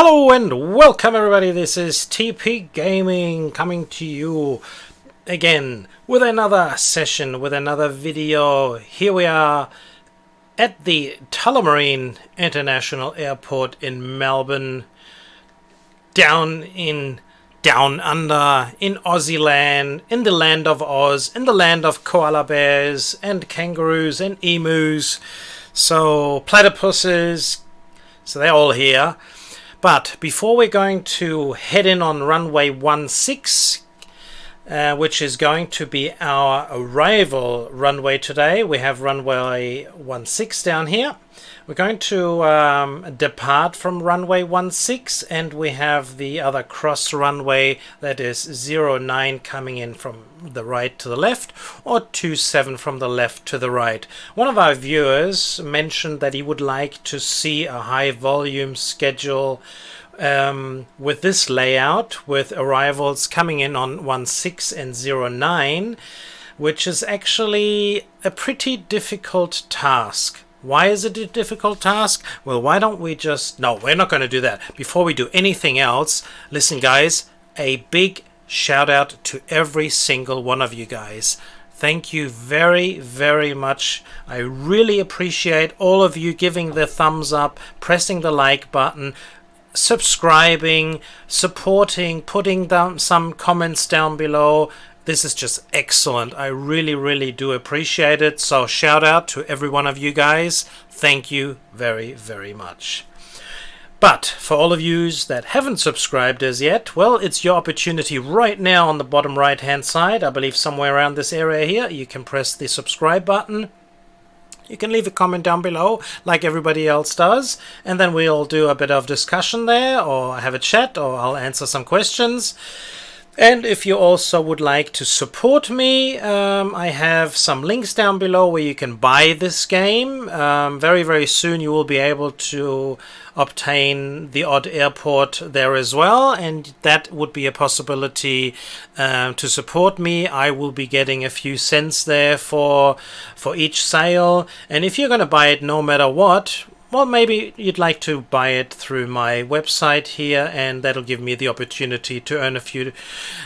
Hello and welcome everybody, this is TP Gaming coming to you again with another session, with another video. Here we are at the Tullamarine International Airport in Melbourne, down under, in Aussie land, in the land of Oz, in the land of koala bears and kangaroos and emus, so platypuses, so they're all here. But before we're going to head in on runway 16, which is going to be our arrival runway today, we have runway 16 down here. We're going to depart from runway 16, and we have the other cross runway, that is 09, coming in from the right to the left, or 27 from the left to the right. One of our viewers mentioned that he would like to see a high volume schedule with this layout, with arrivals coming in on 16 and 09, which is actually a pretty difficult task. Why is it a difficult task? Well, why don't we just... No, we're not going to do that. Before we do anything else, listen guys, a big shout out to every single one of you guys. Thank you very, very much. I really appreciate all of you giving the thumbs up, pressing the like button, subscribing, supporting, putting down some comments down below. This is just excellent. I really, really do appreciate it. So shout out to every one of you guys. Thank you very, very much. But for all of yous that haven't subscribed as yet, well, it's your opportunity right now on the bottom right hand side. I believe somewhere around this area here, you can press the subscribe button. You can leave a comment down below like everybody else does, and then we'll do a bit of discussion there, or have a chat, or I'll answer some questions. And if you also would like to support me, I have some links down below where you can buy this game. Very, very soon you will be able to obtain the odd airport there as well, and that would be a possibility to support me. I will be getting a few cents there for each sale, and if you're going to buy it no matter what, well, maybe you'd like to buy it through my website here, and that'll give me the opportunity to earn a few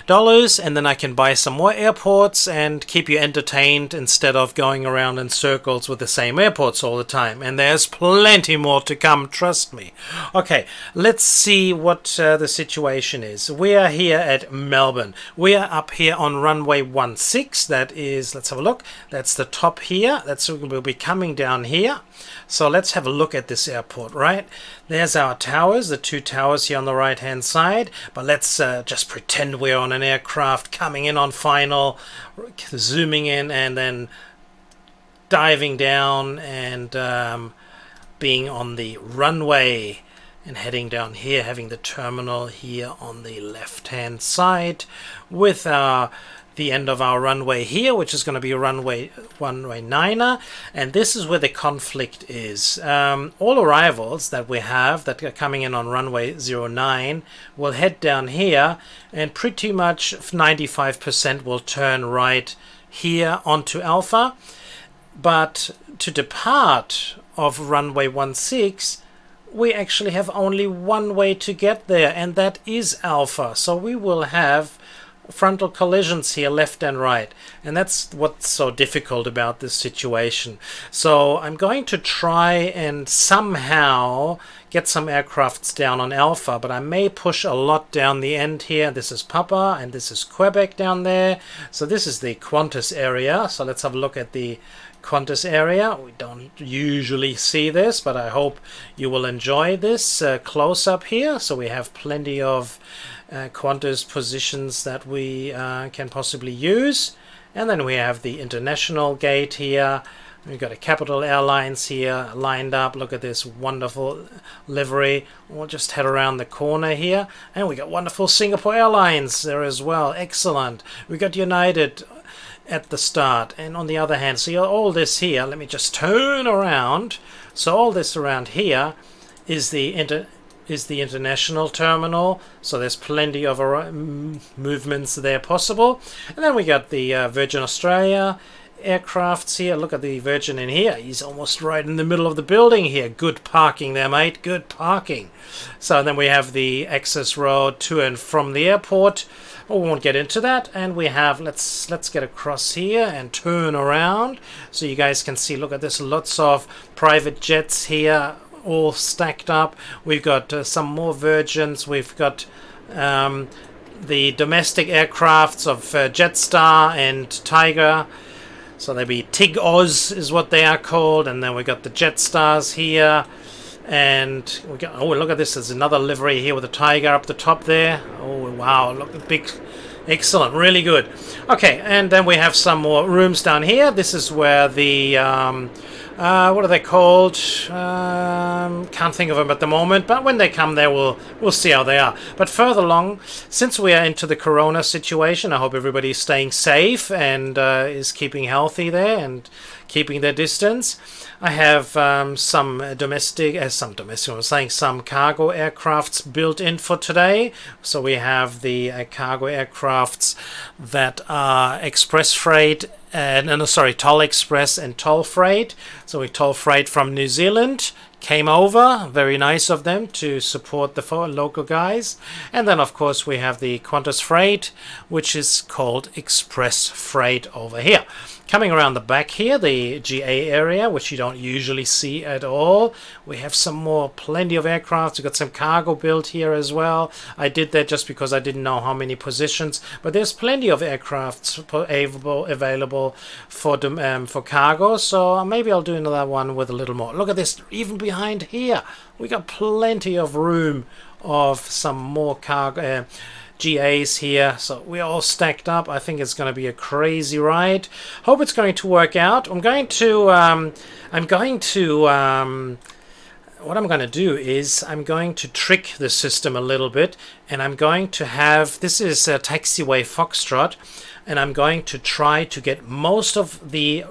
dollars, and then I can buy some more airports and keep you entertained instead of going around in circles with the same airports all the time. And there's plenty more to come, trust me. Okay, let's see what the situation is. We are here at Melbourne. We are up here on runway 16. That is, let's have a look. That's the top here. We'll be coming down here. So let's have a look at this airport, right? There's our towers, the two towers here on the right hand side, but let's just pretend we're on an aircraft coming in on final, zooming in and then diving down and being on the runway and heading down here, having the terminal here on the left hand side with the end of our runway here, which is going to be runway 9er, and this is where the conflict is. All arrivals that we have that are coming in on runway 09 will head down here, and pretty much 95% will turn right here onto Alpha. But to depart of runway 16, we actually have only one way to get there, and that is Alpha. So we will have frontal collisions here, left and right, and that's what's so difficult about this situation. So I'm going to try and somehow get some aircrafts down on Alpha, but I may push a lot down the end here. This is Papa and this is Quebec down there. So this is the Qantas area. So let's have a look at the Qantas area. We don't usually see this, but I hope you will enjoy this close up here. So we have plenty of Qantas positions that we can possibly use, and then we have the international gate here. We've got a Capital Airlines here lined up. Look at this wonderful livery. We'll just head around the corner here, and we got wonderful Singapore Airlines there as well. Excellent. We got United at the start, and on the other hand, see all this here, let me just turn around. So all this around here is the international terminal, so there's plenty of movements there possible. And then we got the Virgin Australia aircrafts here. Look at the Virgin in here. He's almost right in the middle of the building here. Good parking there, mate. Good parking. So then we have the access road to and from the airport. We won't get into that. And we have, let's get across here and turn around so you guys can see. Look at this, lots of private jets here, all stacked up. We've got some more Virgins. We've got the domestic aircrafts of Jetstar and Tiger. So they'll be TIG Oz is what they are called. And then we got the Jetstars here. And we got, oh, look at this. There's another livery here with a tiger up the top there. Oh, wow. Look at big. Excellent. Really good. Okay, and then we have some more rooms down here. This is where the what are they called? Can't think of them at the moment, but when they come there, we'll see how they are. But further along, since we are into the corona situation, I hope everybody's staying safe and is keeping healthy there and keeping their distance. I have some cargo aircrafts built in for today. So we have the cargo aircrafts that are express freight, Toll Express and Toll Freight. So we Toll Freight from New Zealand came over. Very nice of them to support the local guys. And then of course we have the Qantas Freight, which is called Express Freight over here. Coming around the back here, the GA area, which you don't usually see at all. We have plenty of aircraft. We've got some cargo built here as well. I did that just because I didn't know how many positions, but there's plenty of aircraft available for cargo. So maybe I'll do another one with a little more. Look at this, even behind here, we got plenty of room of some more cargo. GAs here, so we're all stacked up. I think it's going to be a crazy ride. Hope it's going to work out. What I'm going to do is I'm going to trick the system a little bit, and I'm going to have, this is a taxiway Foxtrot, and I'm going to try to get most of the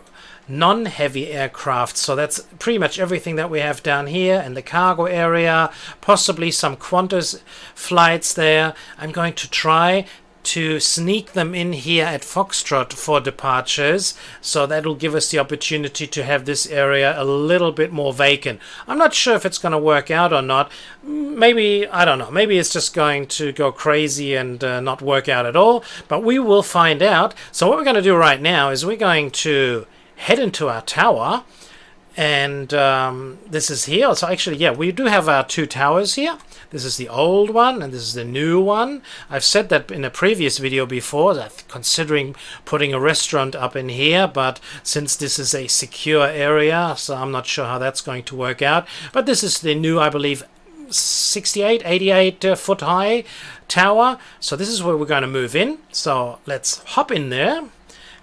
non-heavy aircraft, so that's pretty much everything that we have down here in the cargo area, possibly some Qantas flights there. I'm going to try to sneak them in here at Foxtrot for departures, so that'll give us the opportunity to have this area a little bit more vacant. I'm not sure if it's going to work out or not. Maybe, I don't know, maybe it's just going to go crazy and not work out at all, but we will find out. So what we're going to do right now is we're going to head into our tower, and this is here. So actually, yeah, we do have our two towers here. This is the old one and this is the new one. I've said that in a previous video before, that considering putting a restaurant up in here, but since this is a secure area, so I'm not sure how that's going to work out. But this is the new, I believe, 88 foot high tower. So this is where we're going to move in. So let's hop in there,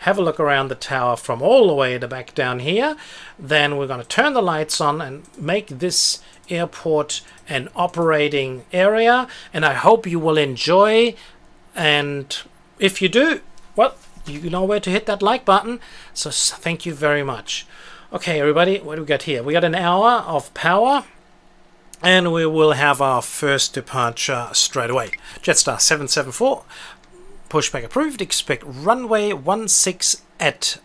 have a look around the tower from all the way to back down here. Then we're going to turn the lights on and make this airport an operating area, and I hope you will enjoy. And if you do, well, you know where to hit that like button, so thank you very much. Okay everybody, what do we got here? We got an hour of power, and we will have our first departure straight away. Jetstar 774, pushback approved. Expect runway 16 at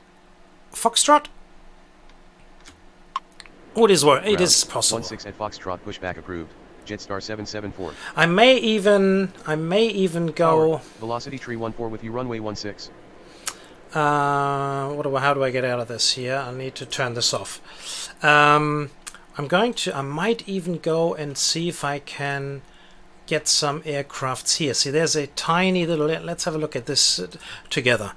Foxtrot. It is possible. 16 at Foxtrot, pushback approved. Jetstar 774. I may even go. Power. Velocity tree 14 with you, runway 16. How do I get out of this here? I need to turn this off. I might even go and see if I can get some aircrafts here. See, there's a tiny little, let's have a look at this together.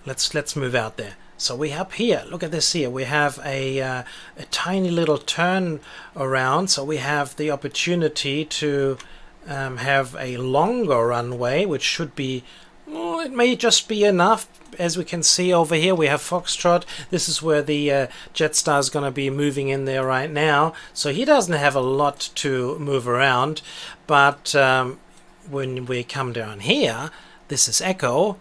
Let's move out there. So we have here, look at this here, we have a tiny little turn around, so we have the opportunity to have a longer runway, which should be, it may just be enough. As we can see over here, we have Foxtrot. This is where the Jetstar is going to be moving in there right now. So he doesn't have a lot to move around. But when we come down here, this is Echo.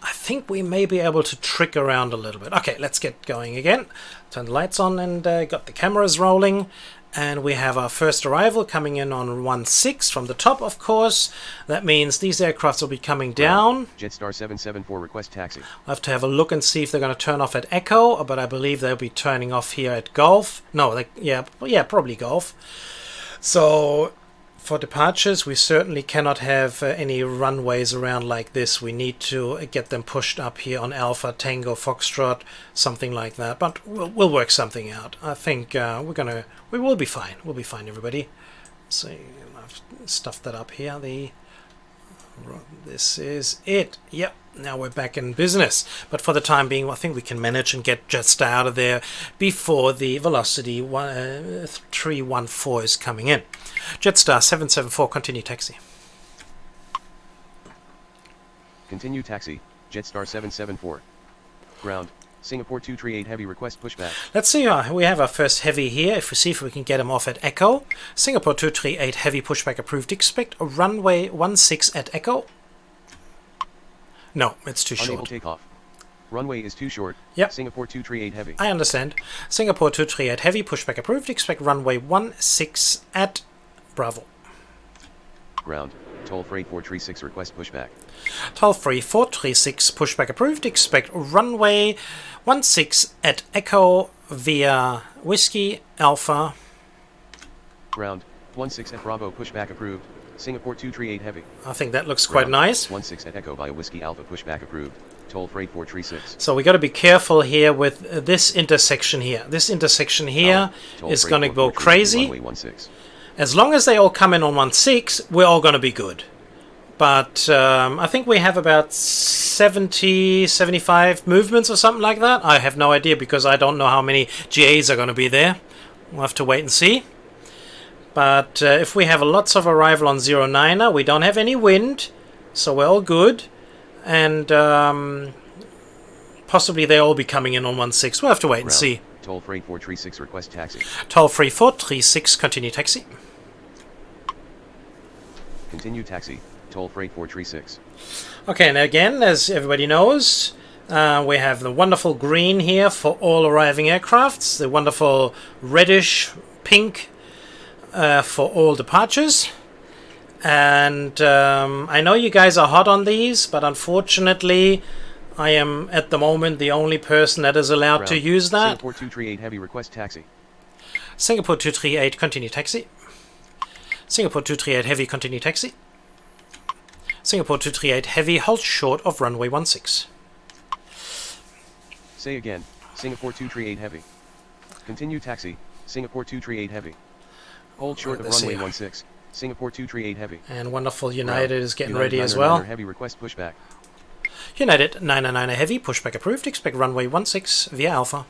I think we may be able to trick around a little bit. Okay, let's get going again. Turn the lights on and got the cameras rolling. And we have our first arrival coming in on 16 from the top, of course. That means these aircrafts will be coming down. Jetstar 774 request taxi. I'll have to have a look and see if they're going to turn off at Echo, but I believe they'll be turning off here at Gulf. No, yeah, probably Gulf. So for departures, we certainly cannot have any runways around like this. We need to get them pushed up here on Alpha, Tango, Foxtrot, something like that. But we'll work something out. I think we will be fine. We'll be fine, everybody. So I've stuffed that up here. This is it. Yep. Now we're back in business. But for the time being, I think we can manage and get Jetstar out of there before the Velocity 314 is coming in. Jetstar 774, continue taxi. Continue taxi, Jetstar 774. Ground, Singapore 238 heavy request pushback. Let's see, we have our first heavy here. If we see if we can get him off at Echo. Singapore 238 heavy pushback approved. Expect a runway 16 at Echo. No, it's too Unable short. takeoff. Runway is too short. Yep. Singapore 238 heavy. I understand. Singapore 238 heavy pushback approved. Expect runway 16 at Bravo. Ground, toll freight 436 request pushback. Toll free 436 pushback approved. Expect runway 16 at Echo via Whiskey Alpha. Ground, 16 at Bravo pushback approved. Singapore 238 heavy. I think that looks quite nice. 16 at Echo via Whiskey Alpha pushback approved. Toll freight 436. So we got to be careful here with this intersection here. This intersection here is going to go crazy. As long as they all come in on 16, we're all going to be good. But I think we have about 70, 75 movements or something like that. I have no idea because I don't know how many GAs are going to be there. We'll have to wait and see. But if we have lots of arrival on 09er, we don't have any wind, so we're all good. And possibly they'll all be coming in on 16. We'll have to wait and see. Toll freight 436 request taxi. Toll free 436, continue taxi. Continue taxi. Toll freight 436. Okay, and again, as everybody knows, we have the wonderful green here for all arriving aircrafts, the wonderful reddish pink for all departures. And I know you guys are hot on these, but unfortunately I am at the moment the only person that is allowed to use that. Singapore 238 heavy request taxi. Singapore 238 continue taxi. Singapore 238 heavy continue taxi. Singapore 238 heavy halt short of runway 16. Say again. Singapore 238 heavy. Continue taxi. Singapore 238 heavy. Hold short of runway 16. Singapore 238 heavy. And wonderful United is getting United ready as well. Heavy request pushback. United 999 heavy pushback approved. Expect runway 16 via Alpha.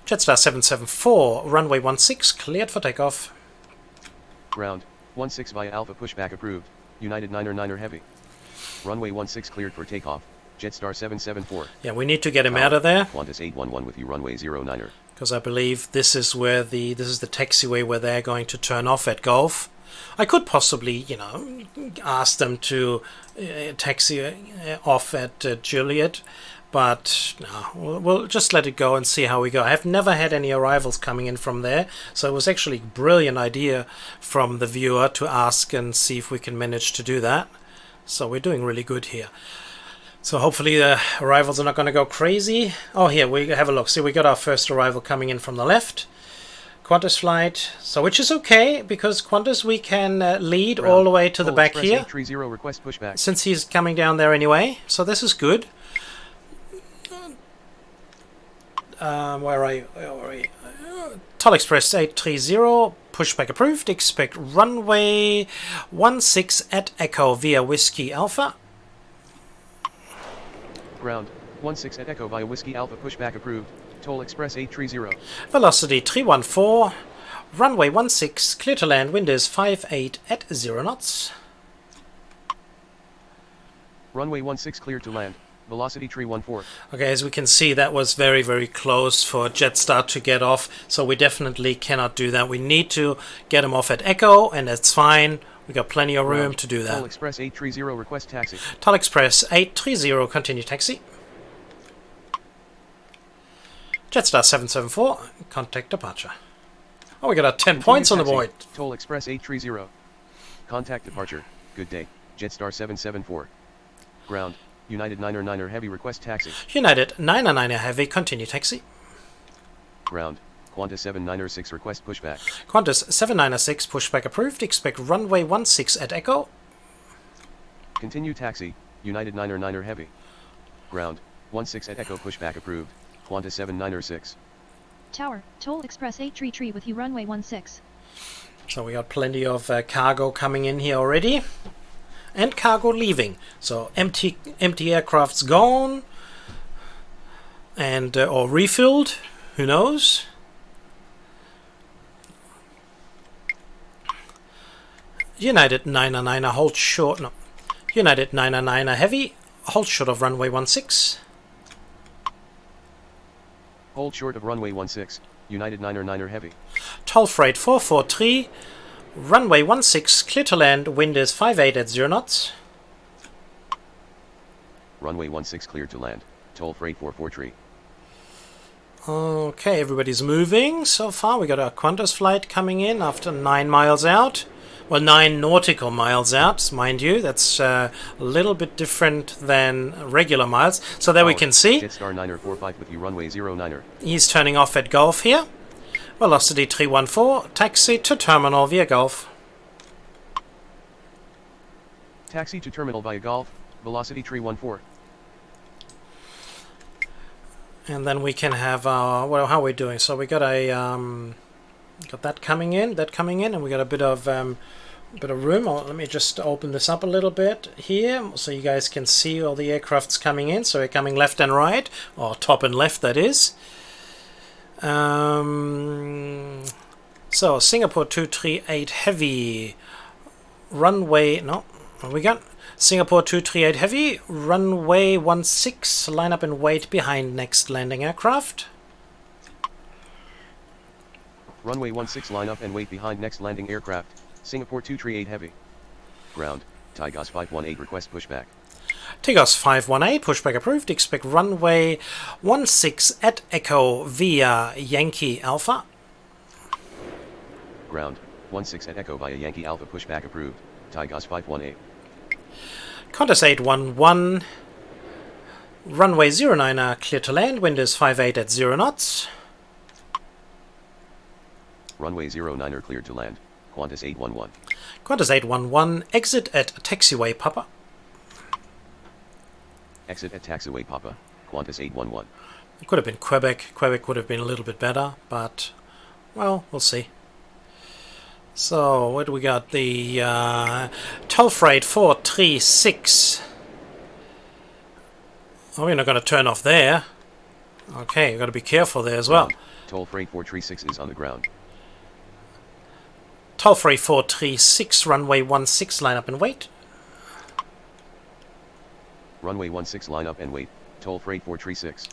Jetstar 774 runway 16 cleared for takeoff. Ground 16 via Alpha pushback approved. United 999 heavy. Runway 16 cleared for takeoff. Jetstar 774. Yeah, we need to get him out of there. Qantas 811 with you runway 09er. Because I believe this is where this is the taxiway where they're going to turn off at Gulf. I could possibly, ask them to taxi off at Juliet, but no, we'll just let it go and see how we go. I have never had any arrivals coming in from there, so it was actually a brilliant idea from the viewer to ask and see if we can manage to do that. So we're doing really good here. So hopefully the arrivals are not going to go crazy. Oh, here, we have a look. See, we got our first arrival coming in from the left. Qantas flight. So which is okay, because Qantas we can lead all the way to the back here. 830 request pushback. Since he's coming down there anyway. So this is good. Where are you? Toll Express 830. Pushback approved. Expect runway 16 at Echo via Whiskey Alpha. Ground 16 at Echo via Whiskey Alpha pushback approved. Toll Express 830. Velocity 314. Runway 16 clear to land. Wind is 58 at 0 knots. Runway 16 cleared to land. Velocity 314. Okay, as we can see, that was very, very close for Jetstar to get off, so we definitely cannot do that. We need to get him off at Echo, and that's fine. We got plenty of room to do that. Toll Express 830 request taxi. Toll Express 830 continue taxi. Jetstar 774, contact departure. Oh, we got our 10 Continue points on the taxi, board. Toll Express 830. Contact departure. Good day. Jetstar 774. Ground. United 9er Heavy request taxi. United 9er Heavy, continue taxi. Ground. Qantas 796 request pushback. Qantas 796, pushback approved. Expect runway 16 at Echo. Continue taxi. United 9er Heavy. Ground. 16 at Echo pushback approved. Qantas 796. Tower, Toll Express 833 with you runway 16. So we got plenty of cargo coming in here already. And cargo leaving. So empty aircraft's gone. And or refilled. Who knows? United 9er hold short. No. United 9er Heavy, hold short of runway 16. Hold short of runway 16. United 9er Heavy. Toll freight 443. Runway 16, clear to land. Wind is 58 at 0 knots. Runway 16 cleared to land. Toll freight 443. Okay, everybody's moving so far. We got our Qantas flight coming in after 9 miles out. Well, 9 nautical miles out, mind you. That's a little bit different than regular miles. So there we can see. Jetstar 945 with you, runway 09er. He's turning off at Gulf here. Velocity 314, taxi to terminal via Gulf. Taxi to terminal via Gulf, velocity 314. And then we can have our, well, how are we doing? So we got a, got that coming in, and we got a bit of room. Let me just open this up a little bit here so you guys can see all the aircrafts coming in. So we're coming left and right, or top and left, that is. So Singapore 238 Heavy, runway, no, what we got? Singapore 238 Heavy, runway 16, line up and wait behind next landing aircraft. Runway 16 line up and wait behind next landing aircraft. Singapore 238 Heavy. Ground. Tigos 518 request pushback. Tigos 518, pushback approved. Expect runway 16 at Echo via Yankee Alpha. Ground. 16 at Echo via Yankee Alpha pushback approved. Tigos 518. Qantas 811. Runway 09 clear to land. Wind is 58 at 0 knots. Runway 09er cleared to land. Qantas 811. Qantas 811, exit at taxiway Papa. Exit at taxiway Papa. Qantas 811. It could have been Quebec. Quebec would have been a little bit better, but, well, we'll see. So, what do we got? The toll freight 436. Oh, we're not going to turn off there. Okay, you've got to be careful there as well. Toll freight 436 is on the ground. Toll freight 436, runway 16, line up and wait. Runway 16 line up and wait. Toll freight 436.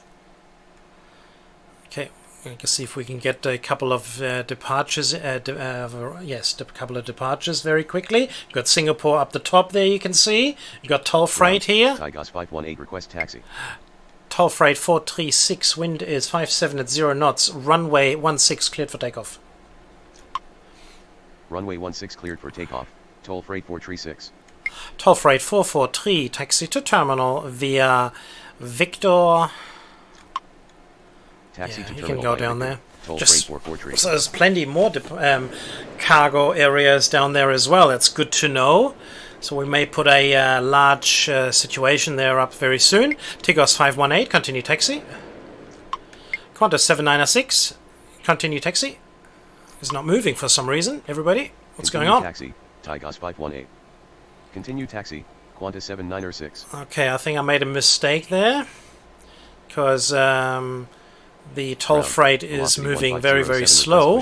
Okay, we can see if we can get a couple of departures. Yes, a couple of departures very quickly. You've got Singapore up the top there, you can see. You've got toll freight here. Tigos 518 request taxi. Toll freight 436, wind is 57 at 0 knots. Runway 16 cleared for takeoff. Runway 16 cleared for takeoff. Toll freight 436. Toll freight 443, taxi to terminal via Victor. Taxi to You terminal can go via down Victor. there. Toll Just, freight 443. so there's plenty more cargo areas down there as well. That's good to know. So we may put a large situation there up very soon. Tigos 518, continue taxi. Qantas 796, continue taxi. It's not moving for some reason. Everybody, what's going on? Taxi, Tigos 518. Continue taxi, Qantas 796. Okay, I think I made a mistake there. Because the toll freight is moving very, very slow.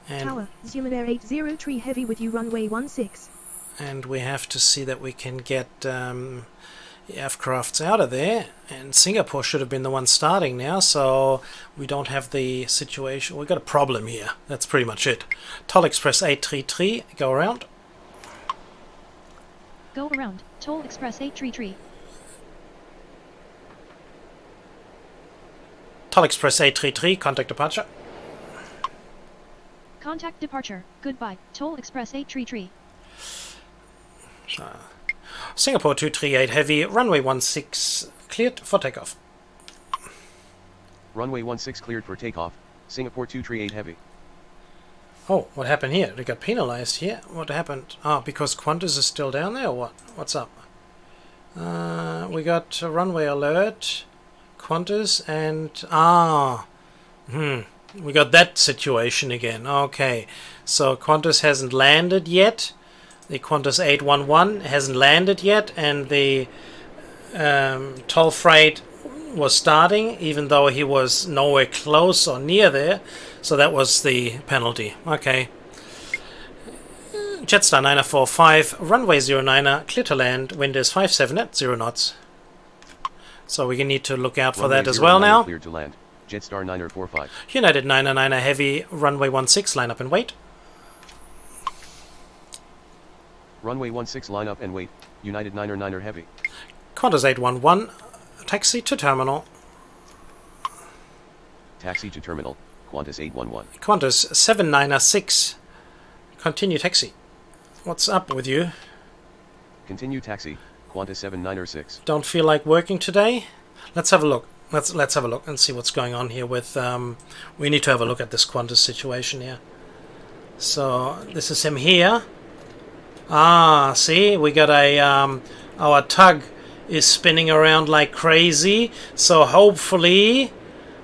And Tower, Zoom Air 803 Heavy with you runway 16. And we have to see that we can get the aircrafts out of there. And Singapore should have been the one starting now, so we don't have the situation. We've got a problem here. That's pretty much it. Toll Express 833, go around. Go around, Toll Express 833. Tull Express 833, contact departure. Contact departure. Goodbye. Toll Express 833. Singapore 238 Heavy, runway 16 cleared for takeoff. Runway 16 cleared for takeoff. Singapore 238 Heavy. Oh, what happened here? They got penalized here. What happened? Ah, because Qantas is still down there or what? What's up? We got a runway alert, Qantas, and we got that situation again. Okay, so Qantas hasn't landed yet. The Qantas 811 hasn't landed yet, and the toll freight was starting, even though he was nowhere close or near there. So that was the penalty. Okay. Jetstar 945, runway 09, clear to land, wind is 57 at 0 knots. So we need to look out for Runway that as well now. Cleared to land. Jetstar 945. United 99 Heavy, runway 16, line up and wait. Runway 16 line up and wait. United 99 Heavy. Qantas 811, taxi to terminal. Taxi to terminal. Qantas 811. Qantas 796, continue taxi. What's up with you? Continue taxi. Qantas 796. Don't feel like working today? Let's have a look. Let's have a look and see what's going on here with we need to have a look at this Qantas situation here. So this is him here. Ah, see, we got a our tug is spinning around like crazy. So hopefully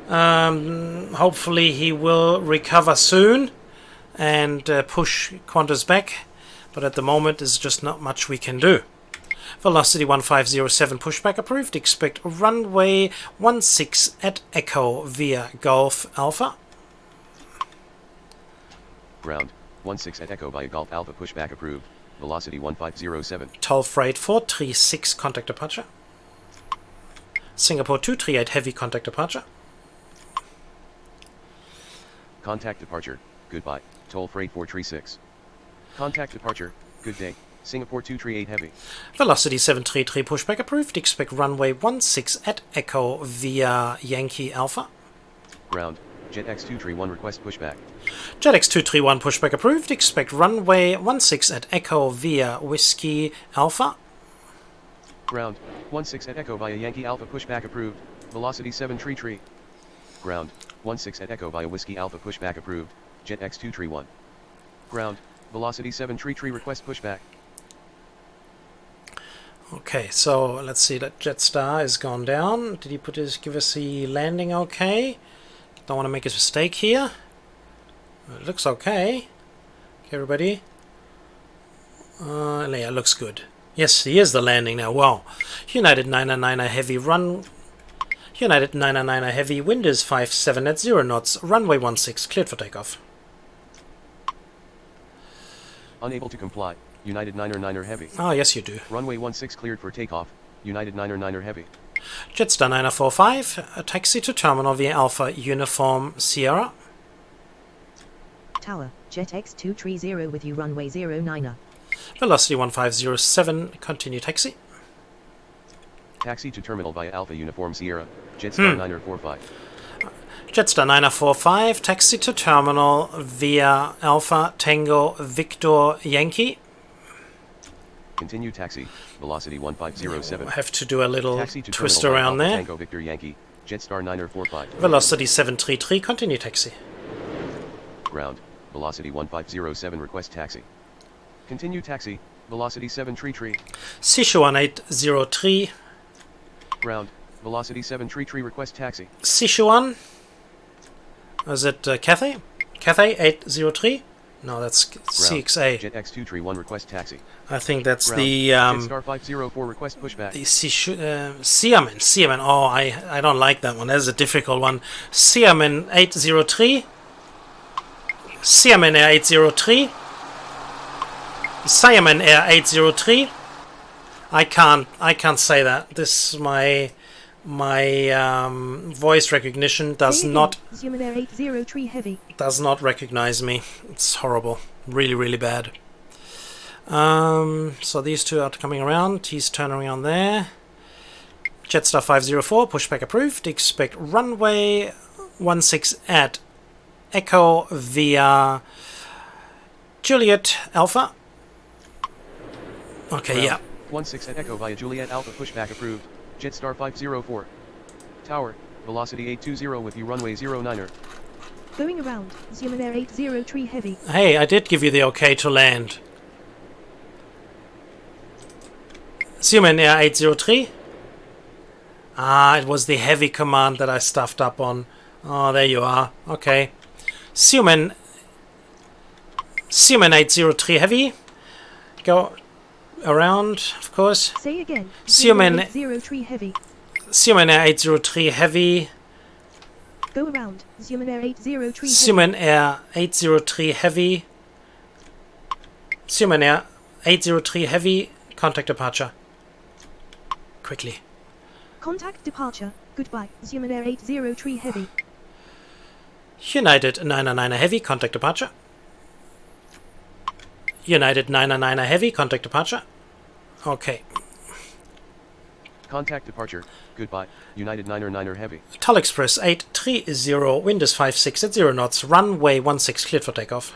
he will recover soon and push Qantas back. But at the moment, there's just not much we can do. Velocity 1507 pushback approved. Expect runway 16 at Echo via Golf Alpha. Ground 16 at Echo via Golf Alpha pushback approved. Velocity 1507. Toll freight 436 contact departure. Singapore 238 Heavy contact departure. Contact departure. Goodbye. Toll freight 436. Contact departure. Good day. Singapore 238 Heavy. Velocity 733 pushback approved. Expect runway 16 at Echo via Yankee Alpha. Ground. Jet X231 request pushback. Jet X231 pushback approved. Expect runway 16 at Echo via Whiskey Alpha. Ground. 16 at Echo via Yankee Alpha pushback approved. Velocity 733. Ground. 16 at Echo via Whiskey Alpha pushback approved. Jet X231. Ground. Velocity 733 request pushback. Okay, so let's see, that Jetstar has gone down. Did he give us the landing okay? Don't want to make a mistake here. It looks okay. Okay, everybody. Yeah, it looks good. Yes, he is the landing now. Wow. United 999 Heavy run. United 999 Heavy, wind is 57 at 0 knots. Runway 16 cleared for takeoff. Unable to comply. United 999 Heavy. Ah, yes you do. Runway 16 cleared for takeoff. United 999 Heavy. Jetstar 945, a taxi to terminal via Alpha Uniform Sierra. Tower, Jet X230 with you runway 09er. Velocity 1507, continue taxi. Taxi to terminal via Alpha Uniform Sierra. Jetstar 945. Jetstar 945, taxi to terminal via Alpha Tango Victor Yankee. Continue taxi. Velocity 1507. I have to do a little Taxi to twist terminal via around Alpha there. Tango Victor Yankee. Jetstar 945. Velocity 733, continue taxi. Ground. Velocity 1507 request taxi. Continue taxi. Velocity 733. Sichuan 803. Ground. Velocity 733 request taxi. Sichuan. Is it Cathay? Cathay 803? No, that's CXA. Jet X231 request taxi. I think that's Ground. the Jetstar 504 request pushback. the Xiamen. Oh, I don't like that one. That's a difficult one. Xiamen 803. Xiamen Air 803. Xiamen Air 803. I can't say that. This is my voice recognition does not Xiamen Air 803 Heavy. recognize me. It's horrible. Really bad. So these two are coming around. He's turning around there. Jetstar 504, pushback approved. Expect runway 16 at Echo via Juliet Alpha. Okay, yeah. 16 at Echo via Juliet Alpha, pushback approved. Jetstar 504. Tower, velocity 820 with you, runway 09er. Going around, Zoom Air 803 heavy. Hey, I did give you the okay to land. Zoom Air 803. Ah, it was the heavy command that I stuffed up on. Oh, there you are. Okay. Zoom 803 heavy. Go around, of course. Say again. Zoom 803 heavy. Zoom Air 803 heavy. Go around, Zoom Air 803 Zoom heavy. Air 803 heavy. Zoom Air 803 heavy. Contact departure. Quickly. Contact departure. Goodbye, Zoom Air 803 heavy. United 999 heavy. Contact departure. United 999 heavy. Contact departure. Okay. Contact departure. Goodbye. United 9er heavy. Tull Express 830. Wind is 56 at 0 knots. Runway 16 cleared for takeoff.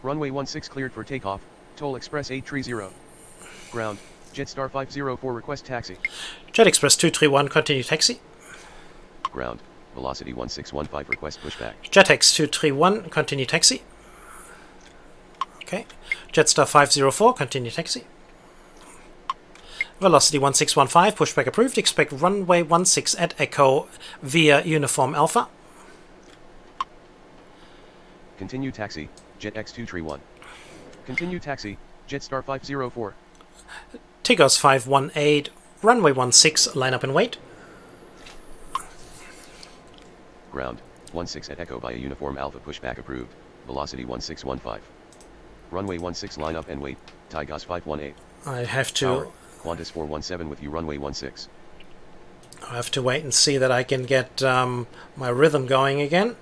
Runway 16 cleared for takeoff. Toll Express 830. Ground. Jetstar 504, request taxi. Jet Express 231, continue taxi. Ground. Velocity 1615, request pushback. JetX 231, continue taxi. Okay. Jetstar 504, continue taxi. Velocity 1615, pushback approved. Expect runway 16 at Echo via Uniform Alpha. Continue taxi. Jet X231. Continue taxi. Jetstar 504. Tigos 518, runway 16, line up and wait. Ground. 16 at Echo via Uniform Alpha, pushback approved. Velocity 1615. Runway 16, line up and wait. Tigos 518. I have to... Tower. Qantas 417 with you, runway 16. I have to wait and see that I can get my rhythm going again.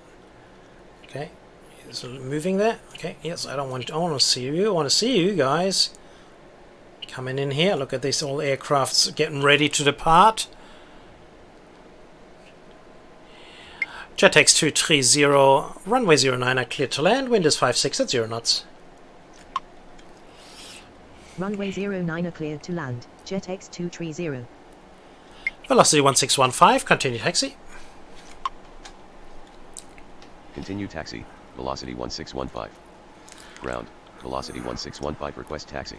Okay, is it moving there? Okay, yes, I want to see you. I want to see you guys coming in here. Look at these all aircrafts getting ready to depart. JetX 230, runway 09 are clear to land. Wind is 56 at 0 knots. Runway 09 are cleared to land. JetX 230. Velocity 1615, continue taxi. Continue taxi. Velocity 1615. Ground. Velocity 1615, request taxi.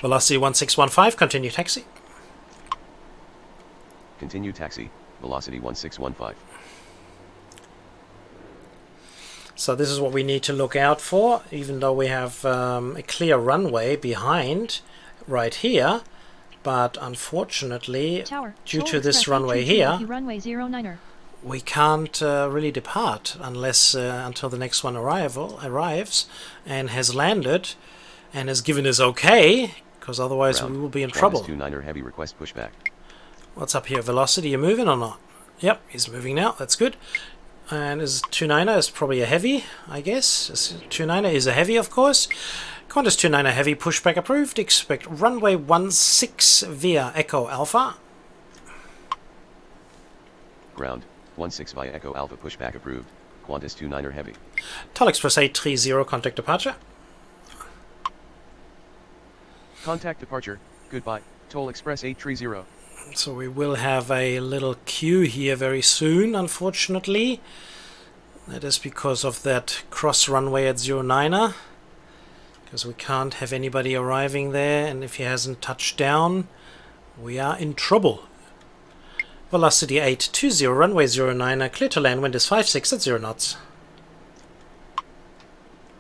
Velocity 1615, continue taxi. Continue taxi. Velocity 1615. So this is what we need to look out for, even though we have a clear runway behind right here. But unfortunately, Tower, due Seoul to this Express runway 822 here, with you, runway 09er. we can't really depart unless until the next one arrives and has landed and has given us okay, because otherwise Ground. we will be in Qantas trouble. 29er heavy, request pushback. What's up here? Velocity, you moving or not? Yep, he's moving now. That's good. And is 29er is probably a heavy, I guess. 29er is a heavy, of course. Qantas 29er heavy, pushback approved. Expect runway 16 via Echo Alpha. Ground. 16 via Echo Alpha, pushback approved. Qantas 29er heavy. Tull Express 830, contact departure. Contact departure. Goodbye. Toll Express 830. So we will have a little queue here very soon, unfortunately. That is because of that cross runway at 09er. Because we can't have anybody arriving there, and if he hasn't touched down, we are in trouble. Velocity 820, runway 09er, clear to land, wind is 56 at 0 knots.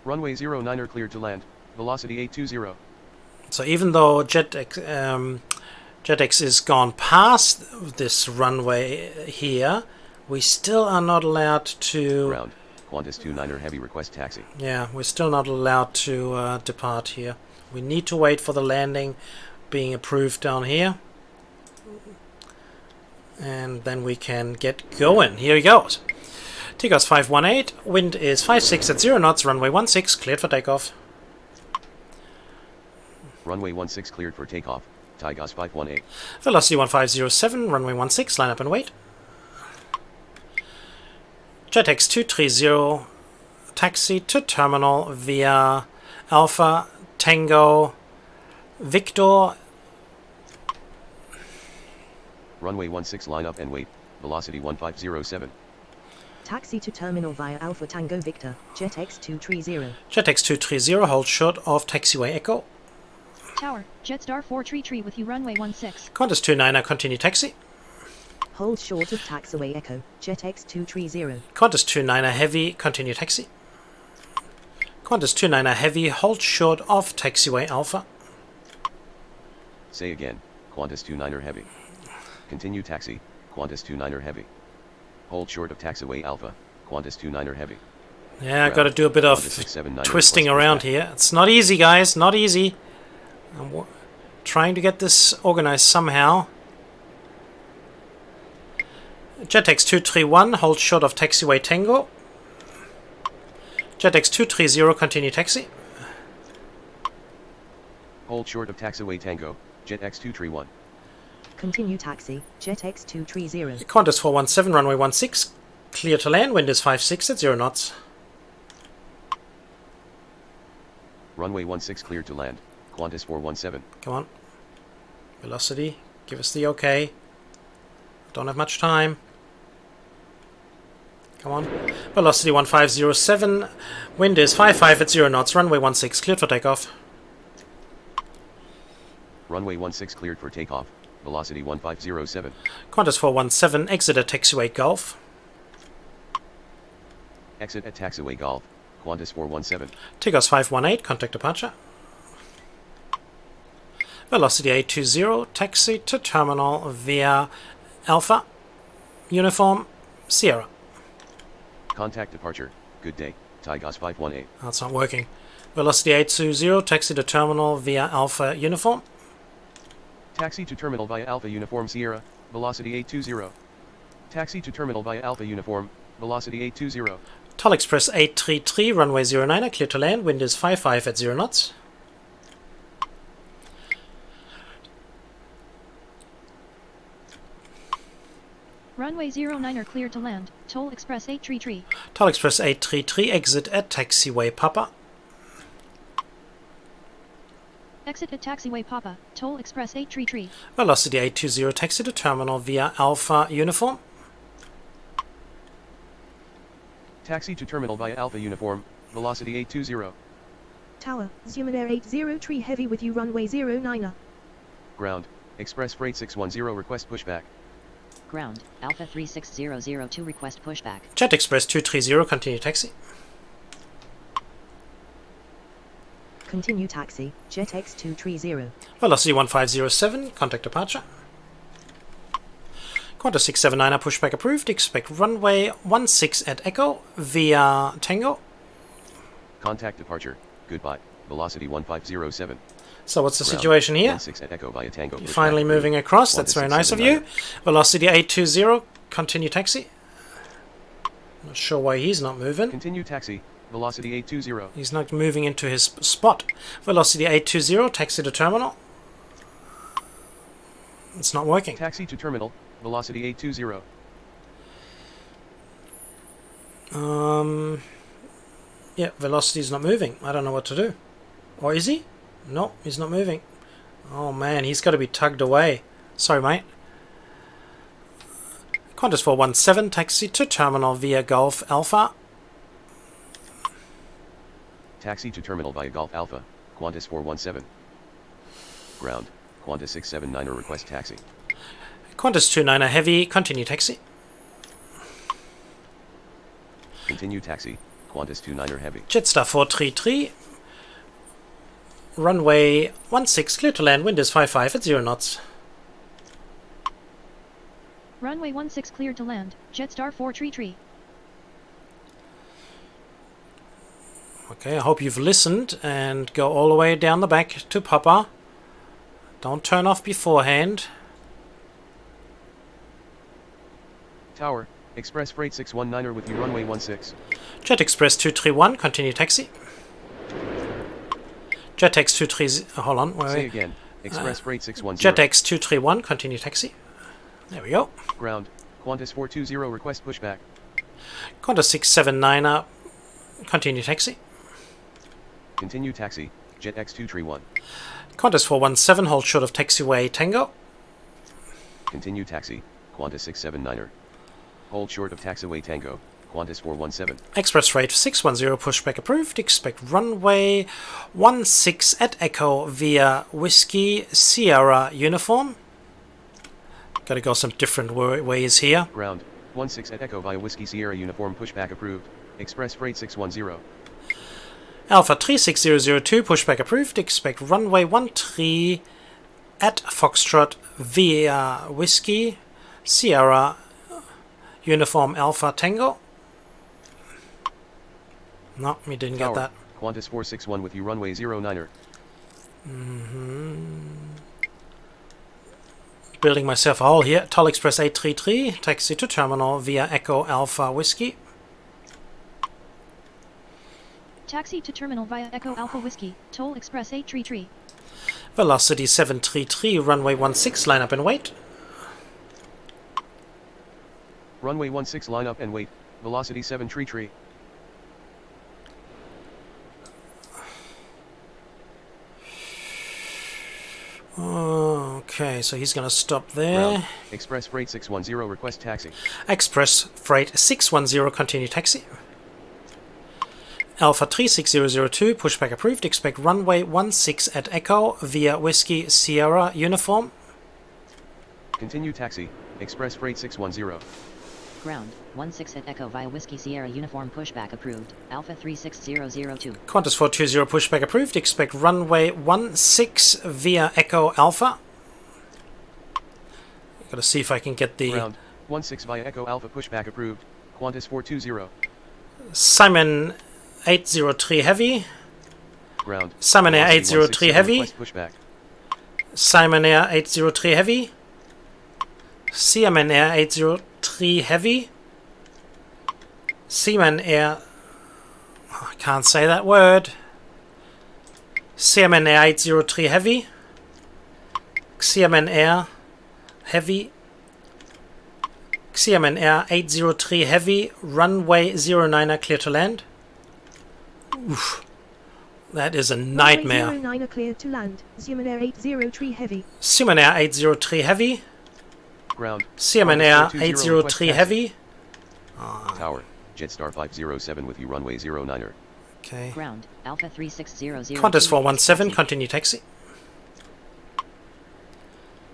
Runway 09er cleared to land. Velocity 820. So even though JetX is gone past this runway here, we still are not allowed to... Ground. Qantas 29er heavy, request taxi. Yeah, we're still not allowed to depart here. We need to wait for the landing being approved down here. And then we can get going. Here he goes. Tigos 518, wind is 56 at 0 knots, runway 16, cleared for takeoff. Runway 16 cleared for takeoff. Tigos 518. Velocity 1507, runway 16, line up and wait. JetX 230, taxi to terminal via Alpha Tango Victor. Runway 16, line up and wait. Velocity 1507. Taxi to terminal via Alpha Tango Victor, JetX 230. JetX 230, hold short of taxiway Echo. Tower, Jetstar 433 with you runway 16. Qantas 29er, continue taxi. Hold short of taxiway Echo, JetX 230. Qantas 29er heavy, continue taxi. Qantas 29er heavy, hold short of taxiway Alpha. Say again, Qantas 29er heavy. Continue taxi, Qantas 29er heavy. Hold short of taxiway Alpha, Qantas 29er heavy. Yeah, I've got to do a bit of twisting around here. It's not easy, guys, not easy. I'm trying to get this organized somehow. JetX 231, hold short of taxiway Tango. JetX 230, continue taxi. Hold short of taxiway Tango, JetX 231. Continue taxi, JetX 230. Qantas 417, runway 16, clear to land, wind is 56 at 0 knots. Runway 16 cleared to land, Qantas 417. Come on. Velocity, give us the okay. Don't have much time. Come on. Velocity 1507, wind is 55 at 0 knots, runway 16 cleared for takeoff. Runway 16 cleared for takeoff, velocity 1507. Qantas 417, exit at taxiway Gulf. Exit at taxiway Golf, Qantas 417. Tigos 518, contact departure. Velocity 820, taxi to terminal via Alpha, Uniform, Sierra. Contact departure, good day, Tigos 518. That's not working. Velocity 820, taxi to terminal via Alpha, Uniform. Taxi to terminal via Alpha Uniform Sierra, velocity 820. Taxi to terminal via Alpha Uniform, velocity 820. Tull Express 833, runway 09, clear to land, wind is 55 at 0 knots. Runway 09 are clear to land. Toll Express 833. Tull Express 833, exit at taxiway Papa. Exit at taxiway Papa. Toll Express 833. Velocity 820, taxi to terminal via Alpha Uniform. Taxi to terminal via Alpha Uniform, velocity 820. Tower, Zoom Air 803 heavy with you runway 09er. Ground, Express Freight 610 request pushback. Ground, Alpha 36002 request pushback. Jet Express 230, continue taxi. Continue taxi, JetX 230. Velocity 1507, contact departure. Qantas 679, pushback approved. Expect runway 16 at Echo via Tango. Contact departure, goodbye, velocity 1507. So what's the situation here? 16 at Echo via Tango. You're finally moving across, that's very nice of you. Velocity 820, continue taxi. Not sure why he's not moving. Continue taxi, velocity 820. He's not moving into his spot. Velocity 820, taxi to terminal. It's not working. Taxi to terminal, velocity 820. Yeah, velocity's not moving. I don't know what to do. Or is he? No, he's not moving. Oh man, he's got to be tugged away. Sorry, mate. Qantas 417, taxi to terminal via Golf Alpha. Taxi to terminal via Golf Alpha, Qantas 417. Ground, Qantas 679 request taxi. Qantas 29er heavy, continue taxi. Continue taxi, Qantas 29er heavy. Jetstar 433. Runway 16, clear to land, wind is 55 at 0 knots. Runway 16 cleared to land. Jetstar 433. Okay, I hope you've listened and go all the way down the back to Papa. Don't turn off beforehand. Tower, Express Freight 619 with you runway 16. Jet Express 231, continue taxi. JetX 230, hold on, wait. Say again, Express freight 610. JetX 231, continue taxi. There we go. Ground, Qantas 420 request pushback. Qantas 679er, continue taxi. Continue taxi, JetX 231. Qantas 417, hold short of taxiway Tango. Continue taxi, Qantas 679er. Hold short of taxiway Tango, Qantas 417. Express freight 610, pushback approved. Expect runway 16 at Echo via Whiskey Sierra uniform. Gotta go some different ways here. Ground, 16 at Echo via Whiskey Sierra uniform pushback approved. Express freight 610. Alpha 36002, pushback approved. Expect runway 13 at Foxtrot via Whiskey Sierra uniform Alpha Tango. No, we didn't Tower, get that. Qantas 461 with you runway 09er. Building myself a hole here. Toll Express 833, taxi to terminal via Echo Alpha Whiskey. Taxi to terminal via Echo Alpha Whiskey, Toll Express 833. Velocity 733, runway 16, line up and wait. Runway 16 line up and wait, velocity 733. Okay, so he's going to stop there. Ground, Express freight 610 request taxi. Express Freight 610, continue taxi. Alpha 36002, pushback approved. Expect runway 16 at Echo via Whiskey Sierra uniform. Continue taxi, Express freight 610. Ground, 16 at Echo via Whiskey Sierra uniform pushback approved. Alpha 36002. Qantas 420, pushback approved. Expect runway 16 via Echo Alpha. Gotta see if I can get the Ground, 16 via Echo Alpha pushback approved. Qantas 420. Simon 803 Heavy. Ground, Simon Air velocity 803 160 Heavy. request pushback. Simon Air 803 Heavy. Seaman Air 803 Heavy. Seaman Air... I can't say that word. Seaman Air 803 Heavy. Seaman Air Heavy. Seaman Air 803 Heavy. Runway 09er clear to land. Oof. That is a nightmare. Runway 09 cleared to land. Seaman Air 803 Heavy. Seaman Air 803 Heavy. Ground, Seaman Qantas Air 420 request 803 taxi. Heavy. Tower, Jetstar 507 with you runway 09er. Okay. Ground, Alpha 3600. Qantas 417, continue taxi.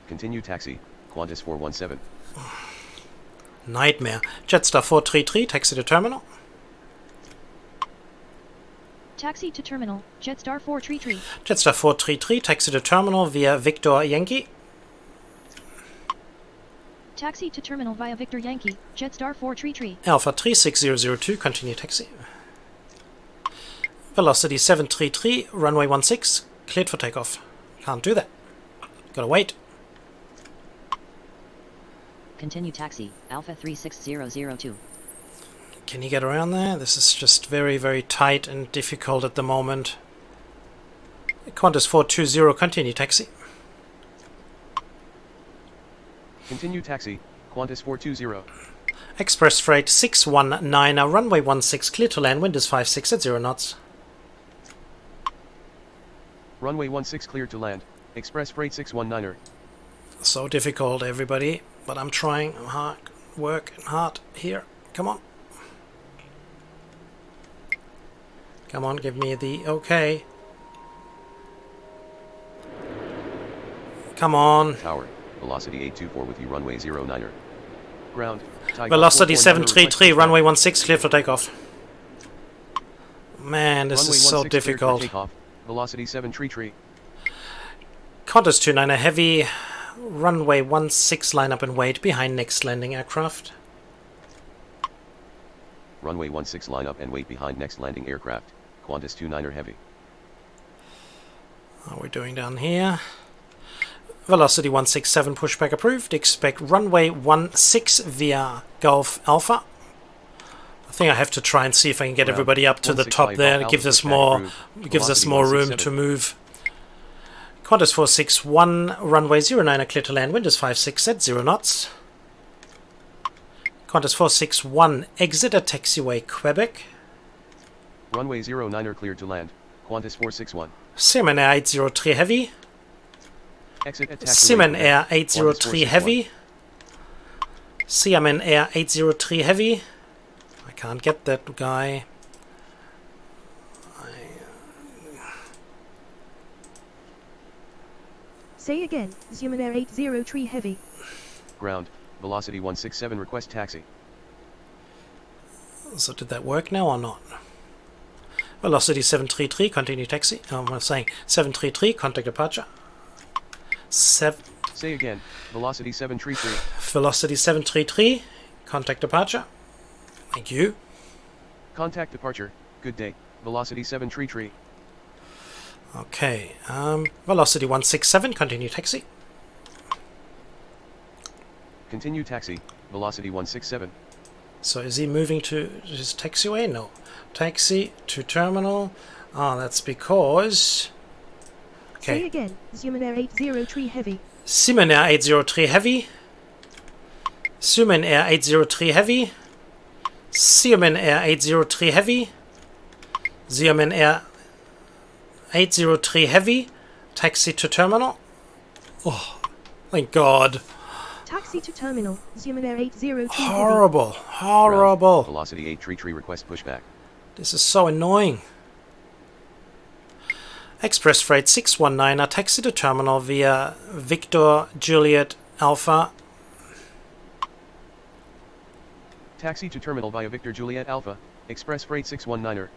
Continue taxi, Qantas 417. Nightmare. Jetstar 433, taxi to terminal. Taxi to terminal, Jetstar 433. Jetstar 433, taxi to terminal via Victor Yankee. Taxi to terminal via Victor Yankee, Jetstar 433. Alpha 36002, continue taxi. Velocity 733, runway 16, cleared for takeoff. Can't do that. Gotta wait. Continue taxi, Alpha 36002. Can you get around there? This is just very, very tight and difficult at the moment. Qantas 420, continue taxi. Continue taxi, Qantas 420. Express Freight 619, runway 16, clear to land, wind is 56 at 0 knots. Runway 16 cleared to land, Express freight 619er. So difficult, everybody, but I'm trying. I'm hard, working hard here. Come on. Come on, give me the okay. Come on. Tower, velocity 824 with you runway 09er. Ground, Tiger Velocity 449 733, request runway 16, clear for takeoff. Man, this Runway is so 16 cleared for difficult. takeoff, velocity 733. Qantas 29 Heavy, runway 16, line up and wait behind next landing aircraft. Runway 16 line up and wait behind next landing aircraft, Qantas 29er heavy. How are we doing down here? Velocity 167, pushback approved. Expect runway 16 via Gulf Alpha. I think I have to try and see if I can get everybody up to the top there. It gives us more, room to move. Qantas 461, runway 09 clear to land, wind is 56 at 0 knots. Qantas 461, exit at taxiway Quebec. Runway 09 cleared to land. Qantas 461. Seaman Air 803 heavy. Exit at taxiway Seaman Quebec. Air Qantas 803 461. heavy. Seaman Air 803 heavy. I can't get that guy. Say again, Zeaman Air 803 heavy. Ground. Velocity 167 request taxi. So did that work now or not? Velocity 733, continue taxi. I'm saying 733, contact departure. Say again. Velocity 733. Velocity 733, contact departure. Thank you. Contact departure. Good day. Velocity 733. Okay. Velocity 167, continue taxi. Continue taxi. Velocity 167. So is he moving to his taxiway? No. Taxi to terminal. Oh, that's because... Say Okay. again, Zeaman Air 803 heavy. Seaman Air 803 heavy. Seaman Air 803 heavy. Seaman Air 803 heavy. Seaman Air 803 heavy. Taxi to terminal. Oh, thank God. Taxi to terminal, Zeaman Air 803 heavy. Horrible. Ground. Horrible. Velocity 833 request pushback. This is so annoying. Express Freight 619, a taxi to terminal via Victor Juliet Alpha. Taxi to terminal via Victor Juliet Alpha. Express Freight 619er.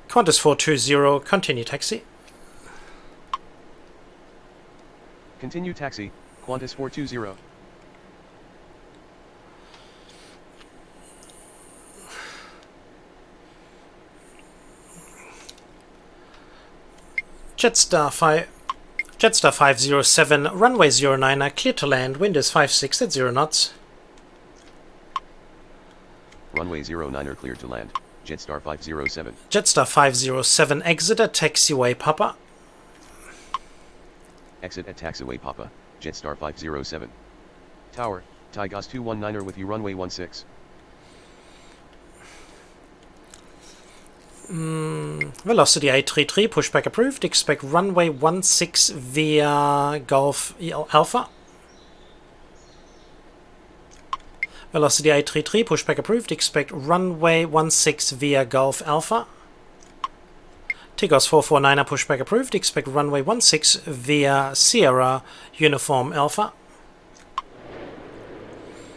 Qantas 420, continue taxi. Continue taxi. Qantas 420. Jetstar 507, runway 09, clear to land, wind is 56 at 0 knots. Runway 09 cleared to land. Jetstar 507. Jetstar 507, exit at taxiway Papa. Exit at taxiway Papa. Jetstar 507. Tower. Tigos 219er with you runway 16. Velocity 833, pushback approved. Expect runway 16 via Golf Alpha. Velocity 833, pushback approved. Expect runway 16 via Golf Alpha. Tigos 449, pushback approved. Expect runway 16 via Sierra Uniform Alpha.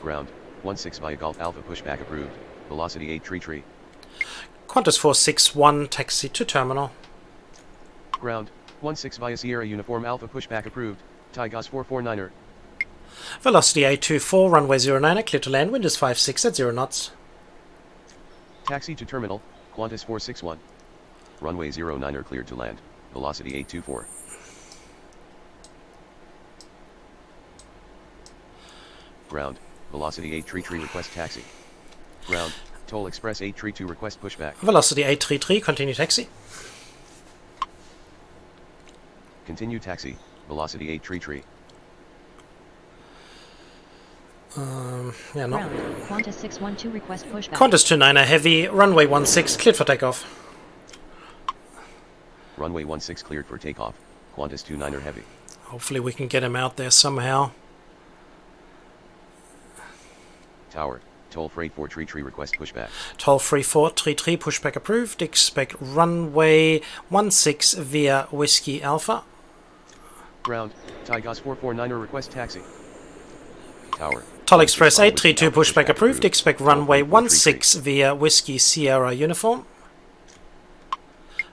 Ground. 16 via Golf Alpha pushback approved. Velocity 833. Qantas 461, taxi to terminal. Ground. 16 via Sierra Uniform Alpha pushback approved. Tigos 449er. Velocity 824, runway 09, clear to land, wind is 56 at 0 knots. Taxi to terminal. Qantas 461. Runway 09 cleared to land. Velocity 824. Ground. Velocity 833 request taxi. Ground. Toll Express 832 request pushback. Velocity 833, continue taxi. Continue taxi. Velocity 833. Yeah, no. Ground. Qantas 612 request pushback. Qantas 29 heavy, runway 16, cleared for takeoff. Runway 16 cleared for takeoff. Qantas 29er heavy. Hopefully we can get him out there somehow. Tower. Toll freight 433 request pushback. Toll free 433, pushback approved. Expect runway 16 via Whiskey Alpha. Ground. Tigos 449er request taxi. Tower. Toll Express 832, Alpha pushback approved. Expect Toll runway freight 433. 16 via Whiskey Sierra Uniform.